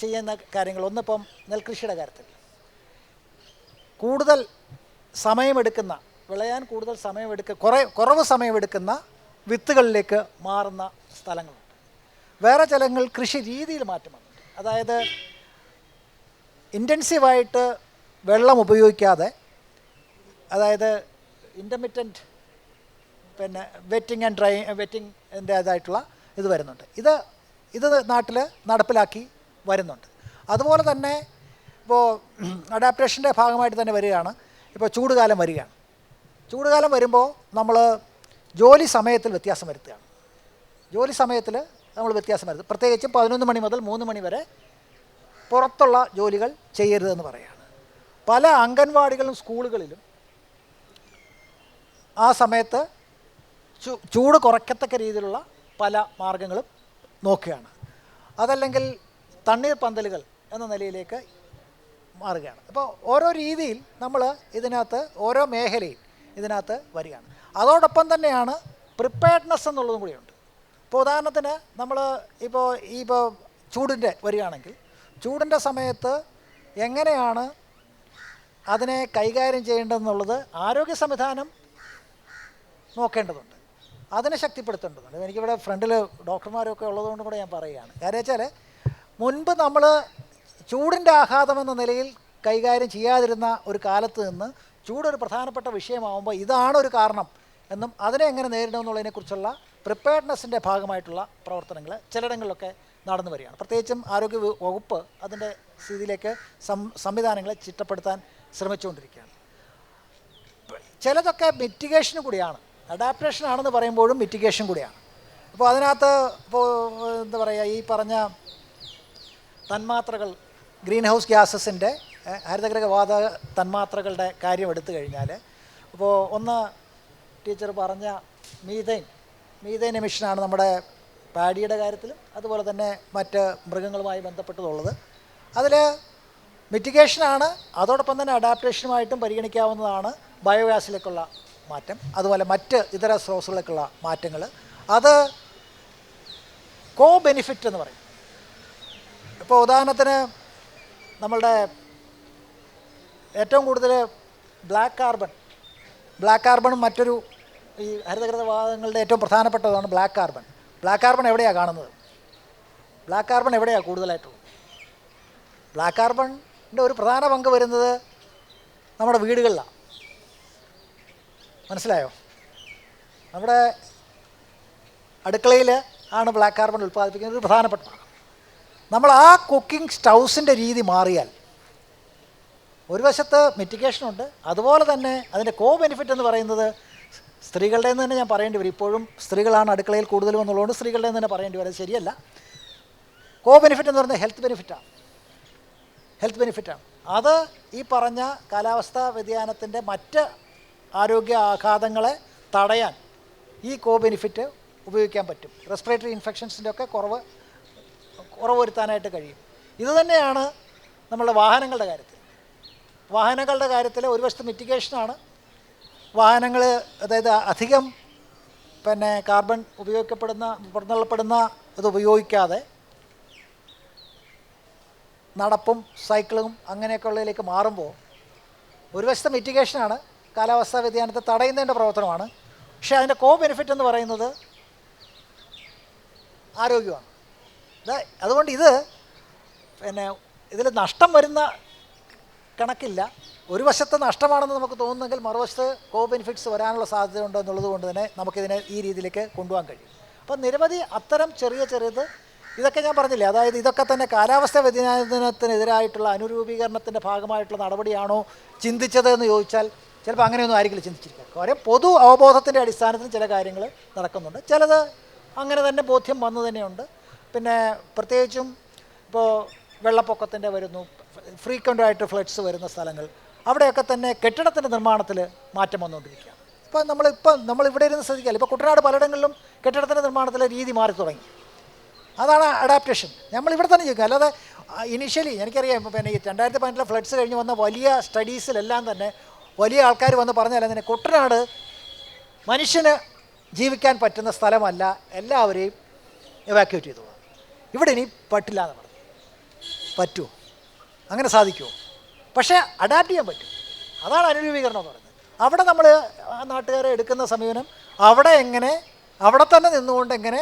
ചെയ്യുന്ന കാര്യങ്ങൾ, ഒന്നിപ്പം നെൽകൃഷിയുടെ കാര്യത്തിൽ കൂടുതൽ സമയമെടുക്കുന്ന, വിളയാൻ കൂടുതൽ കുറവ് സമയമെടുക്കുന്ന വിത്തുകളിലേക്ക് മാറുന്ന സ്ഥലങ്ങളുണ്ട്. വേറെ ചിലങ്ങൾ കൃഷി രീതിയിൽ മാറ്റം വന്നിട്ടുണ്ട്. അതായത് ഇൻറ്റൻസീവായിട്ട് വെള്ളം ഉപയോഗിക്കാതെ, അതായത് ഇൻ്റർമിറ്റൻറ്റ് പിന്നെ വെറ്റിങ്ങിൻ്റേതായിട്ടുള്ള ഇത് വരുന്നുണ്ട്. ഇത് നാട്ടിൽ നടപ്പിലാക്കി വരുന്നുണ്ട്. അതുപോലെ തന്നെ ഇപ്പോൾ അഡാപ്റ്റേഷൻ്റെ ഭാഗമായിട്ട് തന്നെ വരികയാണ്. ഇപ്പോൾ ചൂടുകാലം വരികയാണ്. ചൂടുകാലം വരുമ്പോൾ നമ്മൾ ജോലി സമയത്തിൽ വ്യത്യാസം വരുത്തുകയാണ്. ജോലി സമയത്തിൽ നമ്മൾ വ്യത്യാസം വരുത്തും. പ്രത്യേകിച്ചും 11 മണി മുതൽ 3 മണി വരെ പുറത്തുള്ള ജോലികൾ ചെയ്യരുതെന്ന് പറയുകയാണ്. പല അംഗൻവാടികളും സ്കൂളുകളിലും ആ സമയത്ത് ചൂട് കുറയ്ക്കത്തക്ക രീതിയിലുള്ള പല മാർഗങ്ങളും നോക്കുകയാണ്. അതല്ലെങ്കിൽ തണ്ണീർ പന്തലുകൾ എന്ന നിലയിലേക്ക് മാറുകയാണ്. അപ്പോൾ ഓരോ രീതിയിൽ നമ്മൾ ഇതിനകത്ത് ഓരോ മേഖലയിൽ ഇതിനകത്ത് വരികയാണ്. അതോടൊപ്പം തന്നെയാണ് പ്രിപ്പയർഡ്നെസ് എന്നുള്ളതും കൂടിയുണ്ട്. ഇപ്പോൾ ഉദാഹരണത്തിന് നമ്മൾ ഇപ്പോൾ ചൂടിൻ്റെ വരികയാണെങ്കിൽ, ചൂടിൻ്റെ സമയത്ത് എങ്ങനെയാണ് അതിനെ കൈകാര്യം ചെയ്യേണ്ടതെന്നുള്ളത് ആരോഗ്യ സംവിധാനം നോക്കേണ്ടതുണ്ട്, അതിനെ ശക്തിപ്പെടുത്തേണ്ടതുണ്ട്. എനിക്കിവിടെ ഫ്രണ്ടിൽ ഡോക്ടർമാരൊക്കെ ഉള്ളതുകൊണ്ടും കൂടെ ഞാൻ പറയുകയാണ്. കാര്യം വെച്ചാൽ മുൻപ് നമ്മൾ ചൂടിൻ്റെ ആഘാതം എന്ന നിലയിൽ കൈകാര്യം ചെയ്യാതിരുന്ന ഒരു കാലത്ത് നിന്ന് ചൂടൊരു പ്രധാനപ്പെട്ട വിഷയമാകുമ്പോൾ ഇതാണ് ഒരു കാരണം എന്നും അതിനെ എങ്ങനെ നേരിടുമെന്നുള്ളതിനെക്കുറിച്ചുള്ള പ്രിപ്പയർഡ്നെസ്സിൻ്റെ ഭാഗമായിട്ടുള്ള പ്രവർത്തനങ്ങൾ ചിലയിടങ്ങളിലൊക്കെ നടന്നു വരികയാണ്. പ്രത്യേകിച്ചും ആരോഗ്യ വകുപ്പ് അതിൻ്റെ സ്ഥിതിയിലേക്ക് സംവിധാനങ്ങളെ ചിട്ടപ്പെടുത്താൻ ശ്രമിച്ചുകൊണ്ടിരിക്കുകയാണ്. ചിലതൊക്കെ മിറ്റിഗേഷനും കൂടിയാണ്. അഡാപ്റ്റേഷൻ ആണെന്ന് പറയുമ്പോഴും മിറ്റിഗേഷൻ കൂടിയാണ്. അപ്പോൾ അതിനകത്ത് എന്താ പറയുക, ഈ പറഞ്ഞ തന്മാത്രകൾ, ഗ്രീൻ ഹൗസ് ഗ്യാസസിൻ്റെ ഹരിതഗൃഹവാതക തന്മാത്രകളുടെ കാര്യം എടുത്തു കഴിഞ്ഞാൽ, ഇപ്പോൾ ഒന്ന് ടീച്ചർ പറഞ്ഞ മീഥൈൻ എമിഷനാണ് നമ്മുടെ പാഡിയുടെ കാര്യത്തിലും അതുപോലെ തന്നെ മറ്റ് മൃഗങ്ങളുമായി ബന്ധപ്പെട്ടതുള്ളത്. അതിൽ മിറ്റിഗേഷനാണ്. അതോടൊപ്പം തന്നെ അഡാപ്റ്റേഷനുമായിട്ടും പരിഗണിക്കാവുന്നതാണ് ബയോഗ്യാസിലേക്കുള്ള മാറ്റം, അതുപോലെ മറ്റ് ഇതര സ്രോതസ്സുകളിലേക്കുള്ള മാറ്റങ്ങൾ. അത് കോ ബെനിഫിറ്റ് എന്ന് പറയും. ഇപ്പോൾ ഉദാഹരണത്തിന് നമ്മളുടെ ഏറ്റവും കൂടുതൽ ബ്ലാക്ക് കാർബണും മറ്റൊരു ഈ ഹരിതഗൃഹവാതകങ്ങളുടെ ഏറ്റവും പ്രധാനപ്പെട്ടതാണ് ബ്ലാക്ക് കാർബൺ. ബ്ലാക്ക് കാർബൺ എവിടെയാണ് കാണുന്നത്? ബ്ലാക്ക് കാർബൺ എവിടെയാണ് കൂടുതലായിട്ടുള്ളത്? ബ്ലാക്ക് കാർബണിൻ്റെ ഒരു പ്രധാന പങ്ക് വരുന്നത് നമ്മുടെ വീടുകളിലാണ്. മനസ്സിലായോ? നമ്മുടെ അടുക്കളയിൽ ആണ് ബ്ലാക്ക് കാർബൺ ഉൽപ്പാദിപ്പിക്കുന്നത് ഒരു പ്രധാനപ്പെട്ട ഭാഗം. നമ്മൾ ആ കുക്കിംഗ് സ്റ്റൗസിൻ്റെ രീതി മാറിയാൽ ഒരു വശത്ത് മിറ്റിഗേഷനുണ്ട്, അതുപോലെ തന്നെ അതിൻ്റെ കോ ബെനിഫിറ്റ് എന്ന് പറയുന്നത് സ്ത്രീകളുടെ നിന്ന് തന്നെ ഞാൻ പറയേണ്ടി വരും. ഇപ്പോഴും സ്ത്രീകളാണ് അടുക്കളയിൽ കൂടുതലും എന്നുള്ളതുകൊണ്ട് സ്ത്രീകളുടെ നിന്ന് തന്നെ പറയേണ്ടി വരും. അത് ശരിയല്ല. കോ ബെനിഫിറ്റ് എന്ന് പറയുന്നത് ഹെൽത്ത് ബെനിഫിറ്റാണ്. അത് ഈ പറഞ്ഞ കാലാവസ്ഥാ വ്യതിയാനത്തിൻ്റെ മറ്റ് ആരോഗ്യ ആഘാതങ്ങളെ തടയാൻ ഈ കോ ബെനിഫിറ്റ് ഉപയോഗിക്കാൻ പറ്റും. റെസ്പിറേറ്ററി ഇൻഫെക്ഷൻസിൻ്റെ ഒക്കെ കുറവ് വരുത്താനായിട്ട് കഴിയും. ഇതുതന്നെയാണ് നമ്മളുടെ വാഹനങ്ങളുടെ കാര്യത്തിൽ ഒരു വശത്ത് മിറ്റിഗേഷനാണ്. വാഹനങ്ങൾ, അതായത് അധികം കാർബൺ പുറന്തള്ളപ്പെടുന്ന ഇത് ഉപയോഗിക്കാതെ നടപ്പും സൈക്കിളും അങ്ങനെയൊക്കെ ഉള്ളതിലേക്ക് മാറുമ്പോൾ ഒരു വശത്തെ മിറ്റിഗേഷനാണ്, കാലാവസ്ഥാ വ്യതിയാനത്തെ തടയുന്നതിൻ്റെ പ്രവർത്തനമാണ്. പക്ഷേ അതിൻ്റെ കോ ബെനിഫിറ്റ് എന്ന് പറയുന്നത് ആരോഗ്യമാണ്. അതുകൊണ്ട് ഇതിൽ നഷ്ടം വരുന്ന കണക്കില്ല. ഒരു വശത്ത് നഷ്ടമാണെന്ന് നമുക്ക് തോന്നുന്നെങ്കിൽ മറുവശത്ത് കോ ബെനിഫിറ്റ്സ് വരാനുള്ള സാധ്യത ഉണ്ട് എന്നുള്ളത് കൊണ്ട് തന്നെ നമുക്കിതിനെ ഈ രീതിയിലേക്ക് കൊണ്ടുപോകാൻ കഴിയും. അപ്പോൾ നിരവധി അത്തരം ചെറിയത് ഇതൊക്കെ ഞാൻ പറഞ്ഞില്ലേ, അതായത് ഇതൊക്കെ തന്നെ കാലാവസ്ഥാ വ്യതിയാനത്തിനെതിരായിട്ടുള്ള അനുരൂപീകരണത്തിൻ്റെ ഭാഗമായിട്ടുള്ള നടപടിയാണോ ചിന്തിച്ചത് എന്ന് ചോദിച്ചാൽ ചിലപ്പോൾ അങ്ങനെയൊന്നും ആയിരിക്കില്ല ചിന്തിച്ചിരിക്കുക. കാര്യം പൊതു അവബോധത്തിൻ്റെ അടിസ്ഥാനത്തിൽ ചില കാര്യങ്ങൾ നടക്കുന്നുണ്ട്, ചിലത് അങ്ങനെ തന്നെ ബോധ്യം വന്നു തന്നെയുണ്ട്. പിന്നെ പ്രത്യേകിച്ചും ഇപ്പോൾ വെള്ളപ്പൊക്കത്തിൻ്റെ വരുന്നു, ഫ്രീക്വൻ്റായിട്ട് ഫ്ലഡ്സ് വരുന്ന സ്ഥലങ്ങൾ, അവിടെയൊക്കെ തന്നെ കെട്ടിടത്തിൻ്റെ നിർമ്മാണത്തിൽ മാറ്റം വന്നുകൊണ്ടിരിക്കുകയാണ്. ഇപ്പം നമ്മളിവിടെ ഇരുന്ന് ശ്രദ്ധിക്കാമല്ലോ. ഇപ്പോൾ കുട്ടനാട് പലയിടങ്ങളിലും കെട്ടിടത്തിൻ്റെ നിർമ്മാണത്തിലെ രീതി മാറി തുടങ്ങി. അതാണ് അഡാപ്റ്റേഷൻ. നമ്മളിവിടെ തന്നെ ചെയ്യും. അല്ലാതെ ഇനീഷ്യലി എനിക്കറിയാം, ഇപ്പോൾ പിന്നെ ഈ 2018 ഫ്ലഡ്സ് കഴിഞ്ഞ് വന്ന വലിയ സ്റ്റഡീസിലെല്ലാം തന്നെ വലിയ ആൾക്കാർ വന്ന് പറഞ്ഞാൽ തന്നെ കുട്ടനാട് മനുഷ്യന് ജീവിക്കാൻ പറ്റുന്ന സ്ഥലമല്ല, എല്ലാവരെയും എവാക്യുവേറ്റ് ചെയ്തു. ഇവിടെ ഇനി പറ്റില്ല എന്ന് പറഞ്ഞു. പറ്റുമോ? അങ്ങനെ സാധിക്കുമോ? പക്ഷേ അഡാപ്റ്റ് ചെയ്യാൻ പറ്റും. അതാണ് അനുരൂപീകരണം എന്ന് പറയുന്നത്. അവിടെ നമ്മൾ നാട്ടുകാരെ എടുക്കുന്ന സമീപനം അവിടെ തന്നെ നിന്നുകൊണ്ട് എങ്ങനെ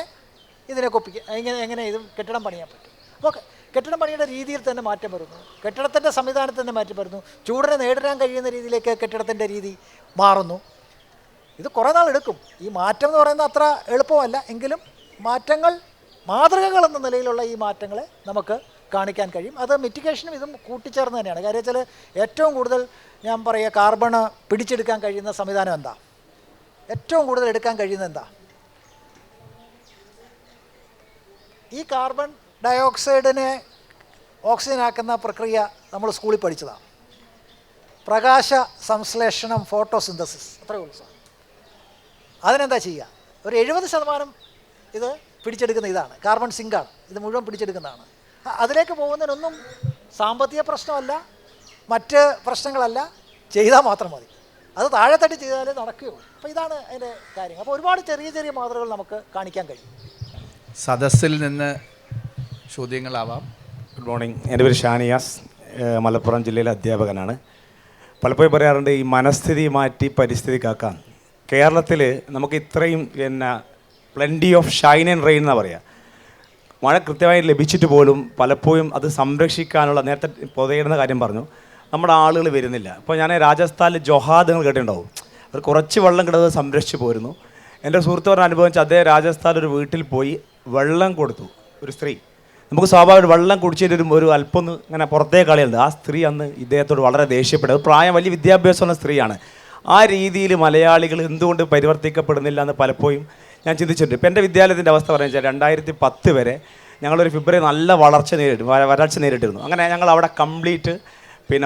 ഇതിനെ കൊപ്പിക്കുക, എങ്ങനെ ഇത് കെട്ടിടം പണിയാൻ പറ്റും. അപ്പോൾ കെട്ടിടം പണിയുടെ രീതിയിൽ തന്നെ മാറ്റം വരുന്നു, കെട്ടിടത്തിൻ്റെ സംവിധാനത്തിൽ തന്നെ മാറ്റം വരുന്നു, ചൂടിനെ നേരിടാൻ കഴിയുന്ന രീതിയിലേക്ക് കെട്ടിടത്തിൻ്റെ രീതി മാറുന്നു. ഇത് കുറേ നാളെടുക്കും. ഈ മാറ്റം എന്ന് പറയുന്നത് അത്ര എളുപ്പമല്ല. എങ്കിലും മാതൃകകൾ എന്ന നിലയിലുള്ള ഈ മാറ്റങ്ങളെ നമുക്ക് കാണിക്കാൻ കഴിയും. അത് മിറ്റിഗേഷനും ഇതും കൂട്ടിച്ചേർന്ന് തന്നെയാണ്. കാര്യം വെച്ചാൽ ഏറ്റവും കൂടുതൽ ഞാൻ പറയുക കാർബണ് പിടിച്ചെടുക്കാൻ കഴിയുന്ന സംവിധാനം എന്താ? ഏറ്റവും കൂടുതൽ എടുക്കാൻ കഴിയുന്നത് എന്താ? ഈ കാർബൺ ഡയോക്സൈഡിനെ ഓക്സിജനാക്കുന്ന പ്രക്രിയ നമ്മൾ സ്കൂളിൽ പഠിച്ചതാണ്. പ്രകാശ സംശ്ലേഷണം, ഫോട്ടോസിന്തസിസ്. അത്രയേ ഉള്ളൂ സാർ. അതിനെന്താ ചെയ്യുക? ഒരു 70% ഇത് പിടിച്ചെടുക്കുന്ന ഇതാണ്, കാർബൺ സിങ്കാണ്. ഇത് മുഴുവൻ പിടിച്ചെടുക്കുന്നതാണ്. അതിലേക്ക് പോകുന്നതിനൊന്നും സാമ്പത്തിക പ്രശ്നമല്ല, മറ്റ് പ്രശ്നങ്ങളല്ല, ചെയ്താൽ മാത്രം മതി. അത് താഴെത്തട്ടി ചെയ്താലേ നടക്കുകയുള്ളൂ. അപ്പോൾ ഇതാണ് അതിൻ്റെ കാര്യം. അപ്പോൾ ഒരുപാട് ചെറിയ ചെറിയ മാതൃകകൾ നമുക്ക് കാണിക്കാൻ കഴിയും. സദസ്സിൽ നിന്ന് ചോദ്യങ്ങളാവാം. Good morning. എൻ്റെ പേര് ഷാനിയാസ്, മലപ്പുറം ജില്ലയിലെ അധ്യാപകനാണ്. പലപ്പോഴും പറയാറുണ്ട് ഈ മനസ്ഥിതി മാറ്റി പരിസ്ഥിതി കാക്കാൻ. കേരളത്തിൽ നമുക്ക് ഇത്രയും plenty of Shine and rain എന്നാണ് പറയുക. മഴ കൃത്യമായി ലഭിച്ചിട്ട് പോലും പലപ്പോഴും അത് സംരക്ഷിക്കാനുള്ള, നേരത്തെ പുതയിടുന്ന കാര്യം പറഞ്ഞു, നമ്മുടെ ആളുകൾ വരുന്നില്ല. ഇപ്പോൾ ഞാൻ രാജസ്ഥാനിൽ ജൊഹാദ് നിങ്ങൾ കേട്ടിട്ടുണ്ടാവും. അവർ കുറച്ച് വെള്ളം കിടന്നത് സംരക്ഷിച്ച് പോരുന്നു. എൻ്റെ സുഹൃത്ത് പറഞ്ഞ അനുഭവം വെച്ചാൽ അദ്ദേഹം രാജസ്ഥാനിൽ ഒരു വീട്ടിൽ പോയി വെള്ളം കൊടുത്തു. ഒരു സ്ത്രീ, നമുക്ക് സ്വാഭാവികമായിട്ട് വെള്ളം കുടിച്ചിട്ട് ഒരു അല്പം ഇങ്ങനെ പുറത്തേ കളിയുണ്ട്. ആ സ്ത്രീ അന്ന് ഇദ്ദേഹത്തോട് വളരെ ദേഷ്യപ്പെട്ടത്. പ്രായം വലിയ വിദ്യാഭ്യാസമുള്ള സ്ത്രീയാണ്. ആ രീതിയിൽ മലയാളികൾ എന്തുകൊണ്ട് പരിവർത്തിക്കപ്പെടുന്നില്ല എന്ന് പലപ്പോഴും ഞാൻ ചിന്തിച്ചിട്ടുണ്ട്. ഇപ്പോൾ എൻ്റെ വിദ്യാലയത്തിൻ്റെ അവസ്ഥ പറഞ്ഞു വെച്ചാൽ 2010 വരെ ഞങ്ങളൊരു ഫെബ്രുവരി നല്ല വരൾച്ച നേരിട്ടിരുന്നു. അങ്ങനെ ഞങ്ങൾ അവിടെ കംപ്ലീറ്റ്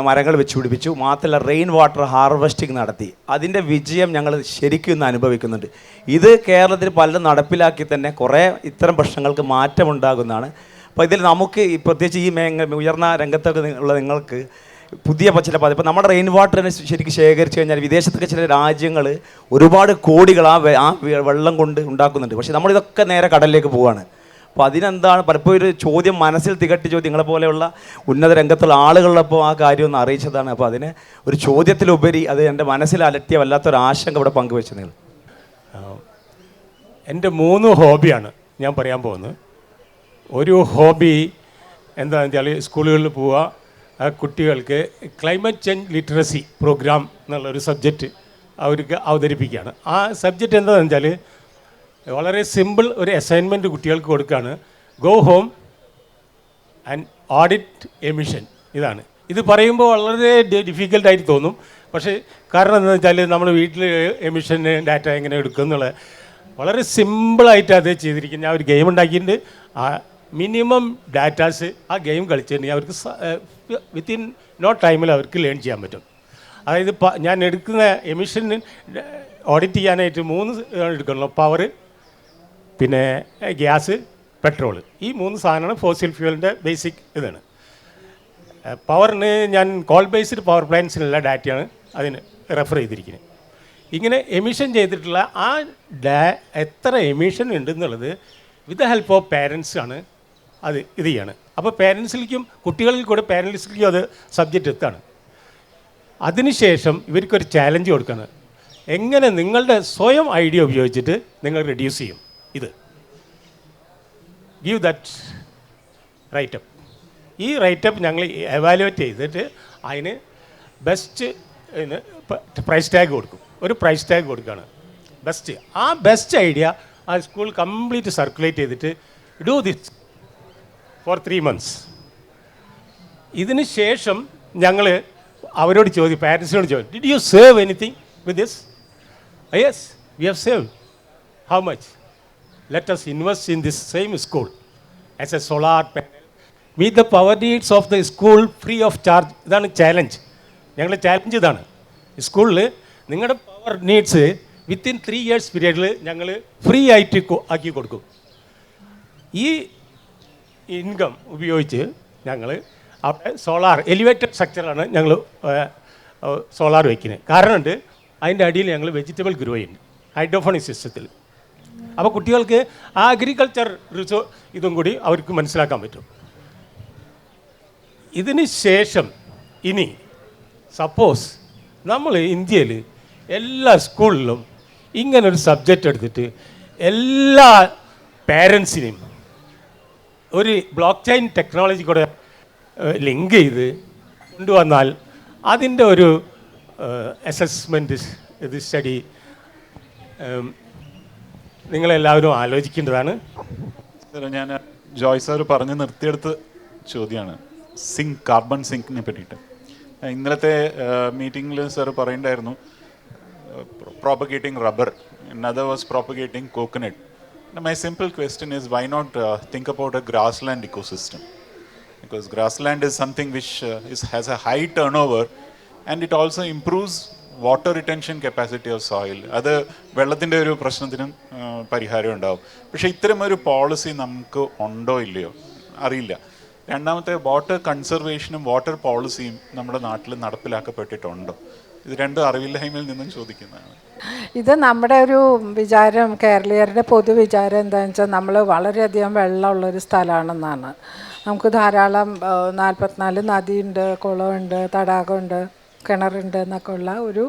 മരങ്ങൾ വെച്ച് പിടിപ്പിച്ചു. മാത്രമല്ല റെയിൻ വാട്ടർ ഹാർവെസ്റ്റിംഗ് നടത്തി. അതിൻ്റെ വിജയം ഞങ്ങൾ ശരിക്കും ഇന്ന് അനുഭവിക്കുന്നുണ്ട്. ഇത് കേരളത്തിൽ പലരും നടപ്പിലാക്കി തന്നെ കുറേ ഇത്തരം പ്രശ്നങ്ങൾക്ക് മാറ്റമുണ്ടാകുന്നതാണ്. അപ്പോൾ ഇതിൽ നമുക്ക് പ്രത്യേകിച്ച് ഈ ഉയർന്ന രംഗത്തൊക്കെ ഉള്ള നിങ്ങൾക്ക് പുതിയ ചില ഇപ്പോൾ നമ്മുടെ റെയിൻ വാട്ടറിനെ ശരിക്കും ശേഖരിച്ച് കഴിഞ്ഞാൽ വിദേശത്തൊക്കെ ചില രാജ്യങ്ങൾ ഒരുപാട് കോടികൾ ആ വെള്ളം കൊണ്ട് ഉണ്ടാക്കുന്നുണ്ട്. പക്ഷേ നമ്മളിതൊക്കെ നേരെ കടലിലേക്ക് പോവുകയാണ്. അപ്പോൾ അതിനെന്താണ് പലപ്പോഴും ഒരു ചോദ്യം മനസ്സിൽ തികട്ടി ചോദ്യം, നിങ്ങളെ പോലെയുള്ള ഉന്നത രംഗത്തുള്ള ആളുകളിലപ്പോൾ ആ കാര്യം ഒന്ന് അറിയിച്ചതാണ്. അപ്പോൾ അതിന് ഒരു ചോദ്യത്തിലുപരി അത് എൻ്റെ മനസ്സിൽ അലട്ടിയ വല്ലാത്തൊരു ആശങ്ക ഇവിടെ പങ്കുവെച്ചു. നിങ്ങൾ എൻ്റെ 3 ഹോബിയാണ് ഞാൻ പറയാൻ പോകുന്നത്. ഒരു ഹോബി എന്താണെന്ന് വെച്ചാൽ സ്കൂളുകളിൽ പോവുക, കുട്ടികൾക്ക് ക്ലൈമറ്റ് ചേഞ്ച് ലിറ്ററസി പ്രോഗ്രാം എന്നുള്ളൊരു സബ്ജക്റ്റ് അവർക്ക് അവതരിപ്പിക്കുകയാണ്. ആ സബ്ജക്റ്റ് എന്താണെന്ന് വെച്ചാൽ വളരെ സിമ്പിൾ ഒരു അസൈൻമെൻറ്റ് കുട്ടികൾക്ക് കൊടുക്കുകയാണ്. Go home and audit emission. ഇതാണ്. ഇത് പറയുമ്പോൾ വളരെ ഡിഫിക്കൽട്ടായിട്ട് തോന്നും. പക്ഷേ കാരണം എന്താണെന്ന് വെച്ചാൽ നമ്മൾ വീട്ടിൽ എമിഷൻ ഡാറ്റ എങ്ങനെ എടുക്കും എന്നുള്ള വളരെ സിമ്പിളായിട്ട് അത് ചെയ്തിരിക്കുന്നത്. ഞാൻ ഒരു ഗെയിം ഉണ്ടാക്കിയിട്ടുണ്ട്. ആ മിനിമം ഡാറ്റാസ് ആ ഗെയിം കളിച്ചിട്ടുണ്ടെങ്കിൽ അവർക്ക് വിത്തിൻ നോ ടൈമിൽ അവർക്ക് ലേൺ ചെയ്യാൻ പറ്റും. അതായത് ഞാൻ എടുക്കുന്ന എമിഷൻ ഓഡിറ്റ് ചെയ്യാനായിട്ട് 3 എടുക്കണല്ലോ: പവർ, പിന്നെ ഗ്യാസ്, പെട്രോൾ. ഈ 3 സാധനമാണ് ഫോസിൽ ഫ്യൂവലിൻ്റെ ബേസിക് ഇതാണ്. പവറിന് ഞാൻ കോൾ ബേസ്ഡ് പവർ പ്ലാന്റ്സിനുള്ള ഡാറ്റയാണ് അതിന് റെഫർ ചെയ്തിരിക്കുന്നത്. ഇങ്ങനെ എമിഷൻ ചെയ്തിട്ടുള്ള ആ എത്ര എമിഷൻ ഉണ്ടെന്നുള്ളത് with the help of parents ആണ് അത് ഇത് ചെയ്യാണ്. അപ്പോൾ പാരൻസിലേക്കും കുട്ടികളിൽ കൂടെ പാരൻസിലേക്കും അത് സബ്ജക്റ്റ് എത്താണ്. അതിനുശേഷം ഇവർക്കൊരു ചാലഞ്ച് കൊടുക്കുകയാണ്. എങ്ങനെ നിങ്ങളുടെ സ്വയം ഐഡിയ ഉപയോഗിച്ചിട്ട് നിങ്ങൾ റെഡ്യൂസ് ചെയ്യും ഇത്. Give that writeup. ഈ റൈറ്റപ്പ് ഞങ്ങൾ എവാലുവേറ്റ് ചെയ്തിട്ട് അതിന് ബെസ്റ്റ് പ്രൈസ് ടാഗ് കൊടുക്കും. ഒരു പ്രൈസ് ടാഗ് കൊടുക്കുകയാണ് ബെസ്റ്റ്. ആ ബെസ്റ്റ് ഐഡിയ ആ സ്കൂൾ കംപ്ലീറ്റ് സർക്കുലേറ്റ് ചെയ്തിട്ട് ഡു ദിസ് ഫോർ 3 months. ഇതിന് ശേഷം ഞങ്ങൾ അവരോട് പാരൻസിനോട് ചോദിക്കും, did you save anything with this? Yes, we have save. How much? Let us invest in this same school as a solar panel meet the power needs of the school free of charge. ഇതാണ് challenge. ഞങ്ങളുടെ challenge ഇതാണ്. സ്കൂളിൽ നിങ്ങളുടെ power needs within 3 years പീരീഡിൽ ഞങ്ങൾ free ആയിട്ട് ആക്കി കൊടുക്കും. ഈ ഇൻകം ഉപയോഗിച്ച് ഞങ്ങൾ അവിടെ സോളാർ എലിവേറ്റഡ് സ്ട്രക്ചറാണ് ഞങ്ങൾ സോളാർ വയ്ക്കുന്നത്. കാരണമുണ്ട്, അതിൻ്റെ അടിയിൽ ഞങ്ങൾ വെജിറ്റബിൾ ഗ്രോ ചെയ്യുന്നു ഹൈഡ്രോഫോണിക് സിസ്റ്റത്തിൽ. അപ്പോൾ കുട്ടികൾക്ക് ആ അഗ്രികൾച്ചർ ഇതും കൂടി അവർക്ക് മനസ്സിലാക്കാൻ പറ്റും. ഇതിന് ശേഷം ഇനി സപ്പോസ് നമ്മൾ ഇന്ത്യയിൽ എല്ലാ സ്കൂളിലും ഇങ്ങനൊരു സബ്ജക്റ്റ് എടുത്തിട്ട് എല്ലാ പേരൻസിനെയും ഒരു ബ്ലോക്ക് ചെയിൻ ടെക്നോളജി കൂടെ ലിങ്ക് ചെയ്ത് കൊണ്ടുവന്നാൽ അതിൻ്റെ ഒരു അസസ്മെൻറ്റ് ഇത് സ്റ്റഡി നിങ്ങളെല്ലാവരും ആലോചിക്കേണ്ടതാണ്. ഞാൻ ജോയ് സാർ പറഞ്ഞ് നിർത്തിയെടുത്ത് ചോദ്യമാണ് കാർബൺ സിങ്കിനെ പറ്റിയിട്ട്. ഇന്നലത്തെ മീറ്റിങ്ങിൽ സാർ പറയണ്ടായിരുന്നു propagating rubber, another was propagating coconut. Now my simple question is, why not think about a grassland ecosystem? Because grassland is something which has a high turnover and it also improves water retention capacity of soil. അത് വെള്ളത്തിൻ്റെ ഒരു പ്രശ്നത്തിനും പരിഹാരം ഉണ്ടാവും. പക്ഷേ ഇത്തരം ഒരു policy നമുക്ക് ഉണ്ടോ ഇല്ലയോ അറിയില്ല. രണ്ടാമത്തെ, വാട്ടർ കൺസർവേഷനും വാട്ടർ പോളിസിയും നമ്മുടെ നാട്ടിൽ നടപ്പിലാക്കപ്പെട്ടിട്ടുണ്ടോ? ഇത് രണ്ടും അറിവില്ലായ്മയിൽ നിന്നും ചോദിക്കുന്നതാണ്. ഇത് നമ്മുടെ ഒരു വിചാരം, കേരളീയരുടെ പൊതുവിചാരം എന്താണെന്ന് വെച്ചാൽ നമ്മൾ വളരെയധികം വെള്ളമുള്ളൊരു സ്ഥലമാണെന്നാണ്. നമുക്ക് ധാരാളം 44 നദിയുണ്ട്, കുളമുണ്ട്, തടാകമുണ്ട്, കിണറുണ്ട് എന്നൊക്കെ ഉള്ള ഒരു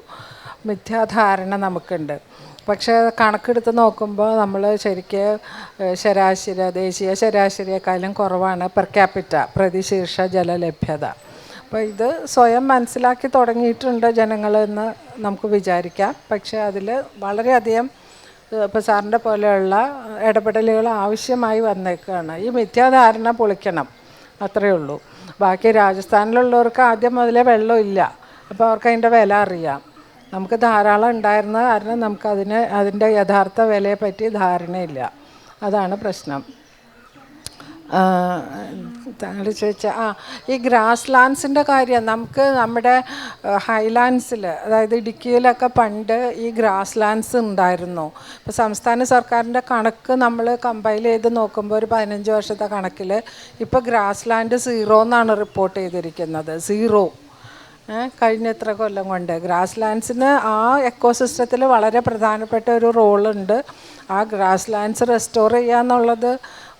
മിഥ്യാധാരണ നമുക്കുണ്ട്. പക്ഷേ കണക്കെടുത്ത് നോക്കുമ്പോൾ നമ്മൾ ശരിക്കും ദേശീയ ശരാശരിയേക്കാളും കുറവാണ് പെർ ക്യാപിറ്റ പ്രതിശീർഷ ജലലഭ്യത. അപ്പോൾ ഇത് സ്വയം മനസ്സിലാക്കി തുടങ്ങിയിട്ടുണ്ട് ജനങ്ങളെന്ന് നമുക്ക് വിചാരിക്കാം. പക്ഷേ അതിൽ വളരെയധികം ഇപ്പോൾ സാറിൻ്റെ പോലെയുള്ള ഇടപെടലുകൾ ആവശ്യമായി വന്നേക്കുകയാണ്. ഈ മിഥ്യാധാരണ പൊളിക്കണം, അത്രയേ ഉള്ളൂ. ബാക്കി രാജസ്ഥാനിലുള്ളവർക്ക് ആദ്യം മുതലേ വെള്ളമില്ല, അപ്പോൾ അവർക്ക് അതിൻ്റെ വില അറിയാം. നമുക്ക് ധാരാളം ഉണ്ടായിരുന്ന കാരണം അതിൻ്റെ യഥാർത്ഥ വിലയെപ്പറ്റി ധാരണയില്ല. അതാണ് പ്രശ്നം. താങ്കൾ ചോദിച്ച ഈ ഗ്രാസ് ലാൻഡ്സിൻ്റെ കാര്യം, നമുക്ക് നമ്മുടെ ഹൈലാൻഡ്സിൽ, അതായത് ഇടുക്കിയിലൊക്കെ പണ്ട് ഈ ഗ്രാസ് ലാൻഡ്സ് ഉണ്ടായിരുന്നു. ഇപ്പോൾ സംസ്ഥാന സർക്കാരിൻ്റെ കണക്ക് നമ്മൾ കമ്പൈൽ ചെയ്ത് നോക്കുമ്പോൾ ഒരു 15 വർഷത്തെ കണക്കിൽ ഇപ്പോൾ ഗ്രാസ് ലാൻഡ് 0 എന്നാണ് റിപ്പോർട്ട് ചെയ്തിരിക്കുന്നത്. 0 കഴിഞ്ഞ എത്ര കൊല്ലം കൊണ്ട്. ഗ്രാസ് ലാൻഡ്സിന് ആ എക്കോസിസ്റ്റത്തിൽ വളരെ പ്രധാനപ്പെട്ട ഒരു റോളുണ്ട്. ആ ഗ്രാസ് ലാൻഡ്സ് റെസ്റ്റോർ ചെയ്യുക എന്നുള്ളത്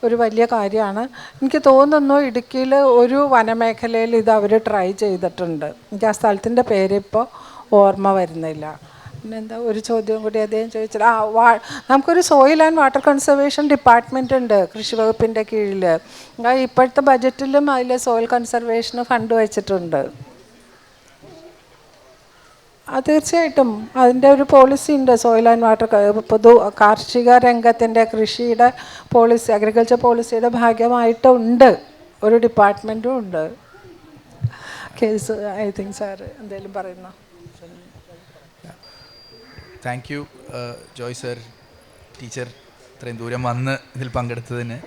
ഒരു വലിയ കാര്യമാണ്. എനിക്ക് തോന്നുന്നു ഇടുക്കിയിൽ ഒരു വനമേഖലയിൽ ഇത് അവർ ട്രൈ ചെയ്തിട്ടുണ്ട്. എനിക്ക് ആ സ്ഥലത്തിൻ്റെ പേരിപ്പോൾ ഓർമ്മ വരുന്നില്ല. പിന്നെന്താ ഒരു ചോദ്യം കൂടി അദ്ദേഹം ചോദിച്ചത്, നമുക്കൊരു soil and water conservation department ഉണ്ട് കൃഷി വകുപ്പിൻ്റെ കീഴിൽ. ഇപ്പോഴത്തെ ബജറ്റിലും അതിൽ സോയിൽ കൺസർവേഷന് ഫണ്ട് വെച്ചിട്ടുണ്ട്. തീർച്ചയായിട്ടും അതിൻ്റെ ഒരു പോളിസി ഉണ്ട്. സോയിൽ ആൻഡ് വാട്ടർ കാർഷിക രംഗത്തിൻ്റെ കൃഷിയുടെ പോളിസി, അഗ്രികൾച്ചർ പോളിസിയുടെ ഭാഗമായിട്ടുണ്ട്, ഒരു ഡിപ്പാർട്ട്മെൻറ്റും ഉണ്ട്. കേസ് ഐ തിങ്ക് സാർ എന്തെങ്കിലും പറയുന്നു. Thank you Joy sir, teacher, ഇത്രയും ദൂരം വന്ന് ഇതിൽ പങ്കെടുത്തതിന്.